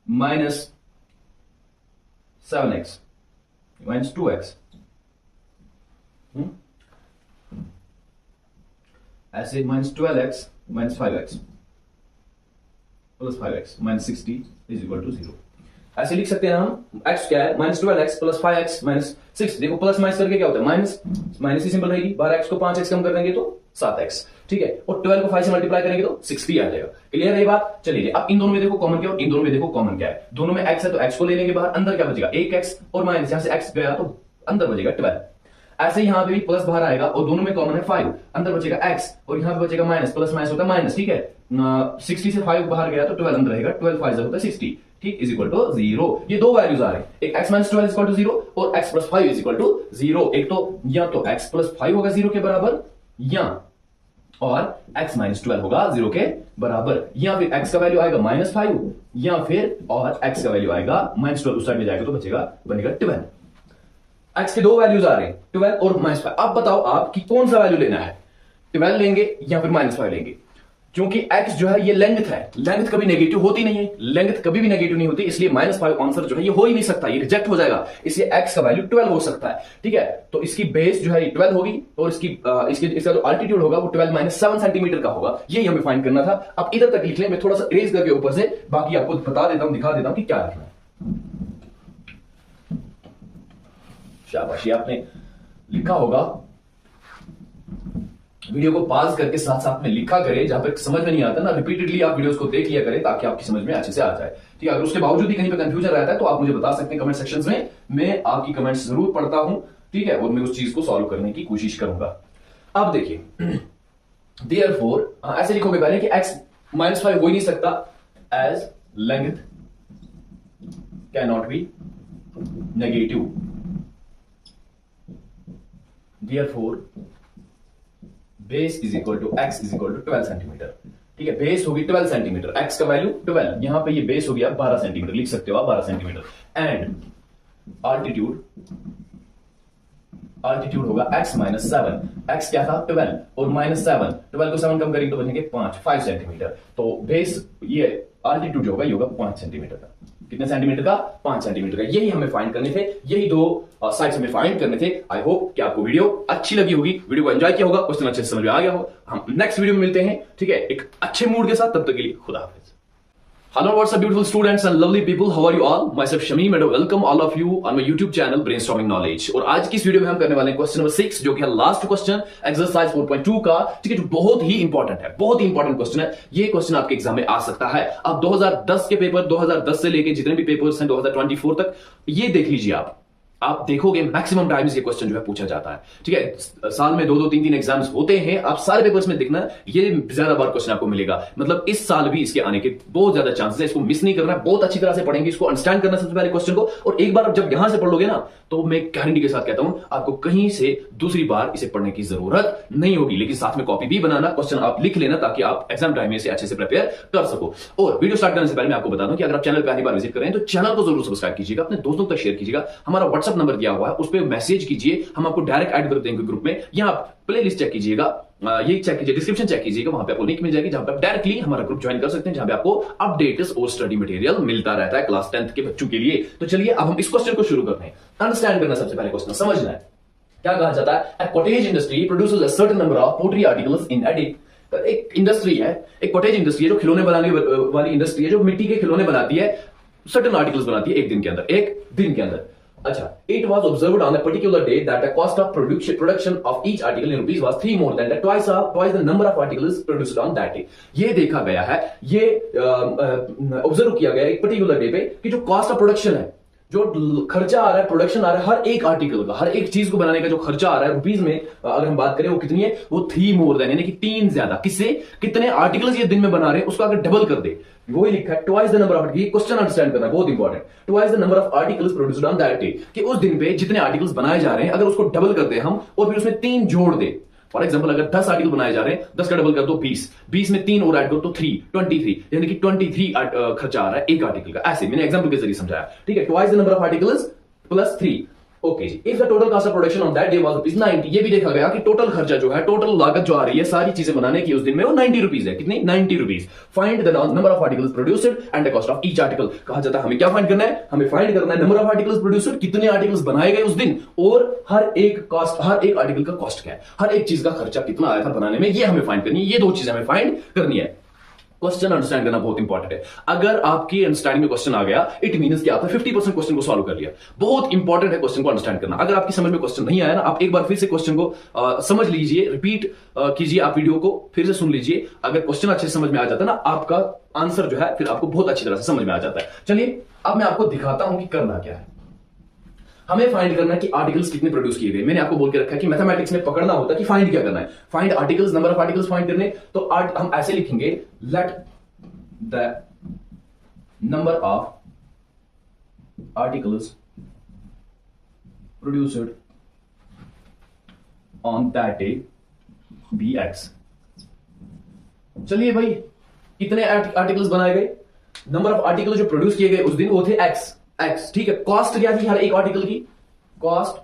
Speaker 1: minus 7x minus 2x, ऐसे minus 12x minus 5x plus 5x minus 60 is equal to 0। ऐसे लिख सकते हैं हम x square minus 12x plus 5x minus 6, देखो प्लस माइनस करके क्या होता है माइनस, माइनस ही सिंपल रहेगी, 12x को 5x कम कर देंगे तो 7x। ठीक है, और 12 को 5 से मल्टीप्लाई करेंगे तो 60 आ जाएगा। क्लियर है ये बात। चलिए अब इन दोनों में देखो कॉमन क्या और इन दोनों में देखो कॉमन क्या है, दोनों में x है तो x को ले लेंगे बाहर, अंदर क्या बचेगा 1x और माइनस यहां से x गया तो अंदर बचेगा 12। ऐसे यहां पे भी प्लस बाहर आएगा और दोनों में कॉमन है 5, अंदर बचेगा x और यहां पे बचेगा माइनस, प्लस माइनस होता है माइनस। ठीक है, 60 से 5 बाहर गया तो 12 अंदर रहेगा, 12 5 होता है 60। ठीक, इज इक्वल टू 0। ये दो वैल्यूज आ रहे हैं, एक x minus 12 is equal to 0 और x plus 5 is equal to 0। एक तो या तो x प्लस 5 होगा 0 के बराबर या और x माइनस 12 होगा 0 के बराबर, या फिर x का वैल्यू आएगा माइनस 5 या फिर और x का वैल्यू आएगा माइनस 12, उस साइड में जाएगा तो बनेगा 12। x के दो वैल्यूज आ रहे हैं 12 और माइनस 5। अब बताओ आप कि कौन सा वैल्यू लेना है, 12 लेंगे या फिर माइनस 5 लेंगे, क्योंकि x जो है ये लेंथ है, लेंथ कभी नेगेटिव होती नहीं है, लेंथ कभी भी नेगेटिव नहीं होती, इसलिए माइनस 5 आंसर जो है ये हो ही नहीं सकता, ये रिजेक्ट हो जाएगा, इसलिए x का वैल्यू 12 हो सकता है। ठीक है, तो इसकी बेस जो है 12 होगी और इसका जो अल्टीट्यूड होगा वो 12 माइनस 7 सेंटीमीटर का होगा, ये हमें फाइंड करना था। अब इधर तक लिख लें, मैं थोड़ा सा इरेज करके ऊपर से बाकी आपको बता देता हूं, दिखा देता हूं कि क्या लिखना है। शाबाशी, आपने लिखा होगा, वीडियो को पॉज करके साथ साथ में लिखा करें, जहां पर समझ में नहीं आता ना रिपीटेडली आप वीडियोस को देख लिया करें ताकि आपकी समझ में अच्छे से आ जाए। ठीक है, अगर उसके बावजूद भी कहीं पे कंफ्यूजन रहता है तो आप मुझे बता सकते हैं कमेंट सेक्शंस में, मैं आपकी कमेंट्स जरूर पढ़ता हूं। ठीक है, और मैं उस चीज को सॉल्व करने की कोशिश करूंगा। अब देखिए देयरफॉर ऐसे लिखोगे पहले कि x माइनस 5 हो ही नहीं सकता, as length cannot be negative, therefore base is equal to x is equal to 12 centimetre. ठीक है, बेस होगी 12 सेंटीमीटर, एक्स का वैल्यू 12, यहां पे ये बेस हो गया 12 सेंटीमीटर, लिख सकते हो आप 12 सेंटीमीटर। एंड आल्टीट्यूड होगा x माइनस 7, x क्या था 12 और माइनस 7, 12 को 7 कम करेंगे तो बचेंगे 5 सेंटीमीटर। तो बेस ये आल्टीट्यूड जो होगा ये होगा 5 सेंटीमीटर का। कितने सेंटीमीटर का? 5 सेंटीमीटर का। यही हमें फाइंड करने थे, यही दो साइड्स हमें फाइंड करने थे। आई होप कि आपको वीडियो अच्छी लगी होगी, वीडियो को एंजॉय किया होगा, क्वेश्चन अच्छे से समझ में आ गया हो। हम नेक्स्ट वीडियो में मिलते हैं, ठीक है, एक अच्छे मूड के साथ। तब तक के लिए खुदा हाफिज। Hello, what's up, beautiful students and lovely people? How are you all? Myself Shamim and welcome all of you on my YouTube channel Brainstorming Knowledge। और आज की इस वीडियो में हम करने वाले हैं क्वेश्चन नंबर 6, जो कि है लास्ट क्वेश्चन एक्सरसाइज 4.2 का, ठीक है, जो बहुत ही इंपॉर्टेंट है, बहुत ही इंपॉर्टेंट क्वेश्चन है। ये क्वेश्चन आपके एग्जाम में आ सकता है। अब 2010 के पेपर, 2010 से लेके जितने भी पेपर्स हैं 2024 तक, ये देख लीजिए आप देखोगे मैक्सिमम टाइम्स ये क्वेश्चन जो है पूछा जाता है। ठीक है, साल में 2-2, 3-3 एग्जाम्स होते हैं। आप सारे पेपर्स में देखना, ये ज्यादा बार क्वेश्चन आपको मिलेगा। मतलब इस साल भी इसके आने के बहुत ज्यादा चांसेस है। इसको मिस नहीं करना, बहुत अच्छी तरह से पढ़ेंगे, इसको अंडरस्टैंड करना सबसे पहले क्वेश्चन को। और एक बार जब यहां से पढ़ लोगे ना, तो मैं गारंटी के साथ कहता हूं आपको कहीं से दूसरी बार इसे पढ़ने की जरूरत नहीं होगी। लेकिन साथ में कॉपी भी बनाना, क्वेश्चन आप लिख लेना, ताकि आप एग्जाम टाइम में इसे अच्छे से प्रिपेयर कर सको। और वीडियो स्टार्ट करने से पहले मैं आपको बता दूं कि अगर आप चैनल पहली बार विजिट कर रहे हैं तो चैनल को जरूर सब्सक्राइब कीजिएगा, अपने दोस्तों तक शेयर कीजिएगा। हमारा व्हाट्सएप नंबर दिया हुआ है, उस पर मैसेज कीजिए, हम आपको डायरेक्ट ऐड कर देंगे ग्रुप में। या आप प्लेलिस्ट चेक कीजिएगा, ये चेक कीजिए, डिस्क्रिप्शन चेक कीजिएगा, वहां पे आपको लिंक मिल जाएगी, जहां पे आप डायरेक्टली हमारा ग्रुप ज्वाइन कर सकते हैं, जहां पे आपको अपडेट्स और स्टडी मटेरियल मिलता रहता है क्लास 10th के बच्चों के लिए। तो चलिए अब हम इस क्वेश्चन को शुरू करते हैं। अंडरस्टैंड करना सबसे पहले क्वेश्चन समझना है। क्या कहा जाता है? A cottage industry produces a certain number of pottery articles in a day। एक इंडस्ट्री है, एक कॉटेज इंडस्ट्री है, जो खिलौने बनाने वाली इंडस्ट्री है, जो मिट्टी के खिलौने बनाती है, सर्टेन आर्टिकल्स बनाती है एक दिन के अंदर। अच्छा, it was observed on a particular day that the cost of production of each article in rupees was 3 more than twice the number of articles produced on that day। ये देखा गया है, ये ऑब्जर्व किया गया एक पर्टिकुलर डे पे कि जो कॉस्ट ऑफ प्रोडक्शन है, जो खर्चा आ रहा है, प्रोडक्शन आ रहा है हर एक आर्टिकल का, हर एक चीज को बनाने का जो खर्चा आ रहा है रुपीज में, अगर हम बात करें वो कितनी है, वो 3 मोर देन, यानी कि 3 ज्यादा। किससे? कितने आर्टिकल्स ये दिन में बना रहे हैं, उसको अगर डबल कर दे, वही लिखा है twice the number of articles. Question understand करना बहुत important. Twice the number of articles produced on that day, कि उस दिन पे जितने आर्टिकल्स बनाए जा रहे हैं, अगर उसको डबल कर दे हम और फिर उसमें 3 जोड़ दे। फॉर एग्जाम्पल, अगर 10 आर्टिकल बनाए जा रहे हैं, 10 का डबल कर दो 20 में 3 और ऐड करो तो 23, यानी कि 23 खर्चा आ रहा है एक आर्टिकल का। ऐसे मैंने एग्जाम्पल के जरिए समझाया। ठीक है, twice the number of articles plus 3। Okay जी। If the total cost of production on that day was rupees 90, ये भी देखा गया कि टोटल खर्चा जो है, टोटल लागत जो आ रही है सारी चीजें बनाने की उस दिन में, वो 90 रुपीज है। कितनी? 90 rupees. Find the number of articles produced and the cost of each article. कहा जाता है हमें क्या फाइंड करना है? हमें फाइंड करना है नंबर ऑफ आर्टिकल्स प्रोड्यूस्ड, कितने आर्टिकल्स बनाए गए उस दिन, और हर एक आर्टिकल का कॉस्ट क्या है, हर एक चीज का खर्चा कितना आया था बनाने में, ये हमें फाइंड करनी है। ये दो चीजें हमें फाइंड करनी है। क्वेश्चन अंडरस्टैंड करना बहुत इंपॉर्टेंट है। अगर आपकी अंडरस्टैंडिंग में क्वेश्चन आ गया, इट मींस कि आपने 50% क्वेश्चन को सॉल्व कर लिया। बहुत इंपॉर्टेंट है क्वेश्चन को अंडरस्टैंड करना। अगर आपकी समझ में क्वेश्चन नहीं आया ना, आप एक बार फिर से क्वेश्चन को समझ लीजिए, रिपीट कीजिए, आप वीडियो को फिर से सुन लीजिए। अगर क्वेश्चन अच्छे से समझ में आ जाता है ना, आपका आंसर जो है फिर आपको बहुत अच्छी तरह से समझ में आ जाता है। चलिए अब मैं आपको दिखाता हूं कि करना क्या है। हमें फाइंड करना है कि आर्टिकल्स कितने प्रोड्यूस किए गए। मैंने आपको बोल के रखा है कि मैथमेटिक्स में पकड़ना होता है कि फाइंड क्या करना है, find articles, number of articles find करने। तो हम ऐसे लिखेंगे, late the number of articles produced on that day be x। चलिए भाई, कितने आर्टिकल्स बनाए गए, नंबर ऑफ आर्टिकल जो प्रोड्यूस किए गए उस दिन वो थे x। ठीक है, कॉस्ट क्या थी हर एक आर्टिकल की? Cost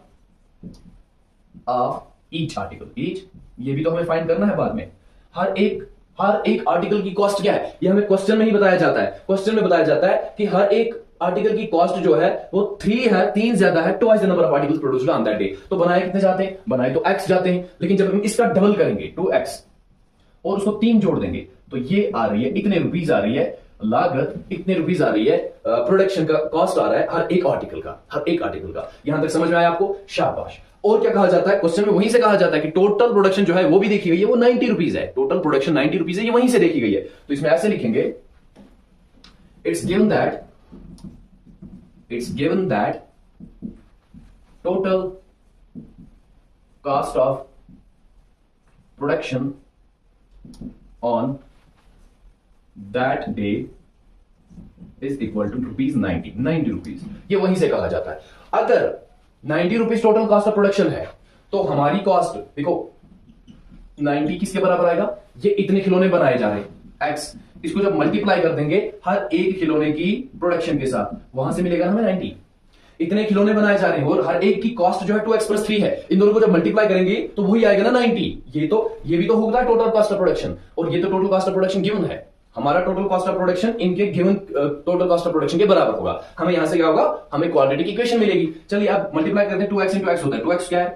Speaker 1: of each article. Each, ये भी तो हमें फाइंड करना है बाद में। हर एक आर्टिकल की कॉस्ट क्या है, ये हमें क्वेश्चन में ही बताया जाता है। क्वेश्चन में बताया जाता है कि हर एक आर्टिकल की कॉस्ट जो है वो 3 है, 3 ज्यादा है, twice the number of articles produced on that day. तो बनाए कितने जाते हैं? बनाए तो x जाते हैं, लेकिन जब हम इसका डबल करेंगे 2x और उसको 3 जोड़ देंगे तो ये आ रही है, इतने रुपीज आ रही है लागत, इतने रुपीज आ रही है प्रोडक्शन का कॉस्ट आ रहा है हर एक आर्टिकल का। यहां तक समझ में आया आपको? शाबाश। और क्या कहा जाता है क्वेश्चन में? वहीं से कहा जाता है कि टोटल प्रोडक्शन जो है वो भी देखी गई है, वो 90 रुपीज है। टोटल प्रोडक्शन 90 रुपीज है, ये वहीं से देखी गई है। तो इसमें ऐसे लिखेंगे, it's given that total cost of production on that day is equal to rupees 90 rupees. ये वहीं से कहा जाता है। अगर 90 rupees total cost of production है तो हमारी कॉस्ट देखो, 90 किसके बराबर आएगा, ये इतने खिलौने बनाए जा रहे हैं x, इसको जब मल्टीप्लाई कर देंगे हर एक खिलौने की प्रोडक्शन के साथ, वहां से मिलेगा हमें 90। इतने खिलौने बनाए जा रहे हैं और हर एक की कॉस्ट जो है 2x+3 है, इन दोनों को जब मल्टीप्लाई करेंगे तो वही आएगा ना 90। ये भी तो होगा टोटल कॉस्ट ऑफ प्रोडक्शन, और ये तो total cost of production given है, हमारा टोटल कॉस्ट ऑफ प्रोडक्शन इनके given total cost of production के बराबर होगा। हमें यहां से क्या होगा, हमें क्वाड्रेटिक इक्वेशन मिलेगी। चलिए अब मल्टीप्लाई करते हैं, 2x इंटू एक्स होता है 2x स्क्वायर,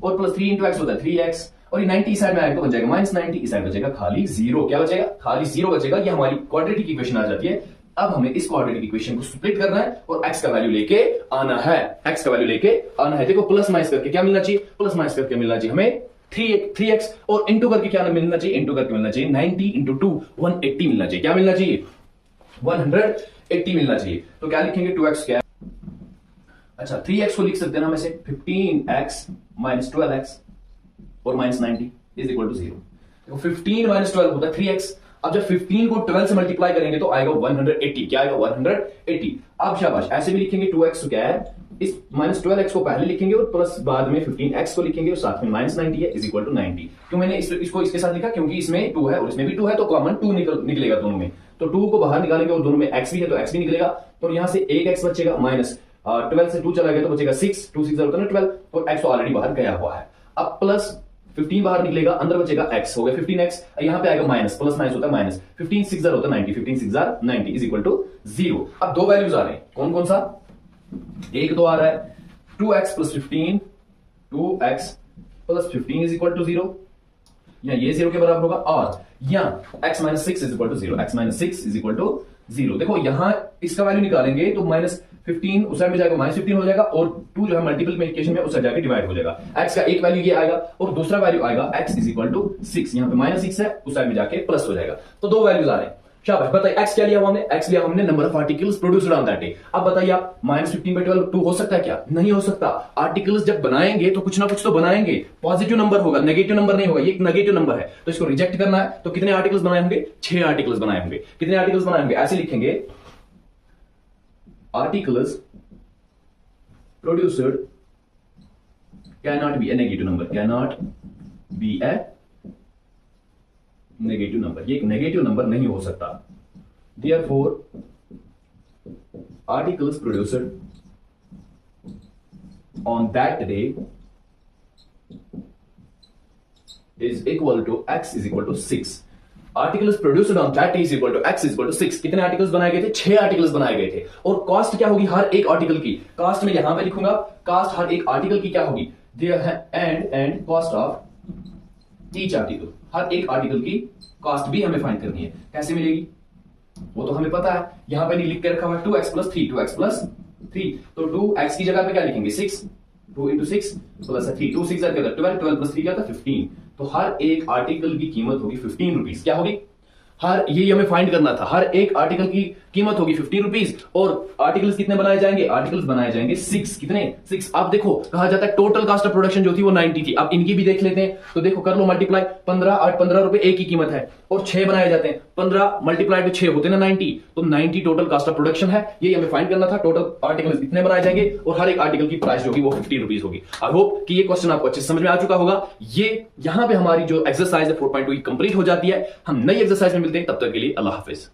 Speaker 1: और प्लस 3 इंटू एक्स होता है 3x, और ये 90 इस साइड में आएगा तो बन जाएगा -90, इस साइड बचेगा खाली 0। क्या बचेगा, खाली 0 बचेगा। ये हमारी क्वाड्रेटिक इक्वेशन आ जाती है। अब हमें इस क्वाड्रेटिक इक्वेशन को स्प्लिट करना है और x का वैल्यू लेके आना है, x का वैल्यू लेके आना है। देखो प्लस माइनस करके क्या मिलना चाहिए, प्लस माइनस करके मिलना चाहिए हमें 3x, और इंटू करके क्या मिलना चाहिए, इंटू करके मिलना चाहिए 90 इंटू 2 180 मिलना चाहिए। क्या मिलना चाहिए, 180 मिलना चाहिए। तो क्या लिखेंगे, 2x क्या, अच्छा 3x को लिख सकते हैं ना, हमें से 15x माइनस 12x और माइनस 90 इज इक्वल टू 0। देखो 15 माइनस 12 होता है 3x। अब जब 15 को 12 से मल्टीप्लाई करेंगे तो आएगा 180। क्या आएगा, 180। अब शाबाश, ऐसे भी लिखेंगे 2x क्या है, इस माइनस 12x को पहले लिखेंगे और प्लस बाद में 15x को लिखेंगे और साथ में माइनस 90 है इज इक्वल टू 90। क्यों मैंने इसको इसके साथ लिखा, क्योंकि इसमें 2 है और इसमें भी 2 है, तो कॉमन 2 निकलेगा दोनों में। तो 2 को बाहर निकालेंगे और दोनों में x भी है तो x भी निकलेगा, तो यहां से एक x बचेगा, माइनस 12 से 2 चला गया तो बचेगा 6, 2 6 होता है 12, और x तो ऑलरेडी बाहर गया हुआ है। अब प्लस 15 बाहर निकलेगा, अंदर बचेगा x, हो गया 15x, यहां पे आएगा माइनस, प्लस माइनस होता है माइनस, 15 6 होता है 90, 15 6 90 इज इक्वल टू 0। अब दो वैल्यूज आ रहे हैं, कौन कौन सा, एक तो आ रहा है 2x plus 15, 2x plus 15 is equal to 0, या ये 0 के बराबर होगा, और यहां x minus 6 is equal to 0, x minus 6 is equal to 0। देखो यहां इसका वैल्यू निकालेंगे तो माइनस 15 उस साइड में जाएगा, माइनस 15 हो जाएगा, और 2 जो है मल्टीप्लिकेशन में उस साइड जाके डिवाइड हो जाएगा। x का एक वैल्यू ये आएगा और दूसरा वैल्यू आएगा x इज इक्वल टू 6, यहां पे माइनस 6 है, उस साइड में जाके प्लस हो जाएगा। तो दो वैल्यूज आ रहे हैं। शाबाश, बताइए x क्या लिया हमने, x लिया हमने number of articles produced on that day. अब बताइए आप, -15/12 2 हो सकता है क्या, नहीं हो सकता। आर्टिकल्स जब बनाएंगे तो कुछ ना कुछ तो बनाएंगे, पॉजिटिव नंबर होगा, नेगेटिव नंबर नहीं होगा, ये एक नेगेटिव नंबर है, तो इसको रिजेक्ट करना है। तो कितने आर्टिकल्स बनाए होंगे, 6 आर्टिकल्स बनाए होंगे। कितने आर्टिकल्स बनाए होंगे, ऐसे लिखेंगे, articles produced cannot be a negative number, cannot be a negative number, ये एक नेगेटिव नंबर नहीं हो सकता। Therefore articles produced on that day is equal to x is equal to 6। Articles produced on that is equal to x is equal to 6। कितने articles बनाए गए थे, 6 articles बनाए गए थे। और कॉस्ट क्या होगी हर एक आर्टिकल की, कॉस्ट में यहां पे लिखूंगा, कॉस्ट हर एक आर्टिकल की क्या होगी, and cost of each article, हर एक आर्टिकल की कॉस्ट भी हमें फाइंड करनी है। कैसे मिलेगी वो तो हमें पता है, यहां पे नहीं लिख के रखा हुआ 2x प्लस 3, 2x प्लस 3, तो 2x की जगह पे क्या लिखेंगे 6, 2 इंटू 6 प्लस 3, 2 6 12, 12 प्लस 3 क्या था 15। तो हर एक आर्टिकल की कीमत होगी 15 रुपीज। क्या होगी, हर ये हमें फाइंड करना था, हर एक आर्टिकल की कीमत होगी 15 रुपीज। और आर्टिकल्स कितने बनाए जाएंगे, आर्टिकल्स बनाए जाएंगे 6। कितने 6। अब देखो कहा जाता है टोटल कॉस्ट ऑफ प्रोडक्शन जो थी वो 90 थी। अब इनकी भी देख लेते हैं, तो देखो कर लो मल्टीप्लाई, 15 8 15 रुपए एक की कीमत है, और 6 बनाए जाते हैं, 15 मल्टीप्लाइड बाय 6 होते हैं ना 90, तो 90 टोटल कॉस्ट ऑफ प्रोडक्शन है। ये हमें फाइंड करना था, टोटल आर्टिकल्स इतने बनाए जाएंगे और हर एक आर्टिकल की प्राइस जो होगी वो 15 रुपीज होगी। आई होप कि ये क्वेश्चन आपको अच्छे समझ में आ चुका होगा। ये यहां पे हमारी जो एक्सरसाइज है 4.2 कंप्लीट हो जाती है। हम नई एक्सरसाइज में मिलते हैं, तब तक के लिए अल्लाह हाफिज।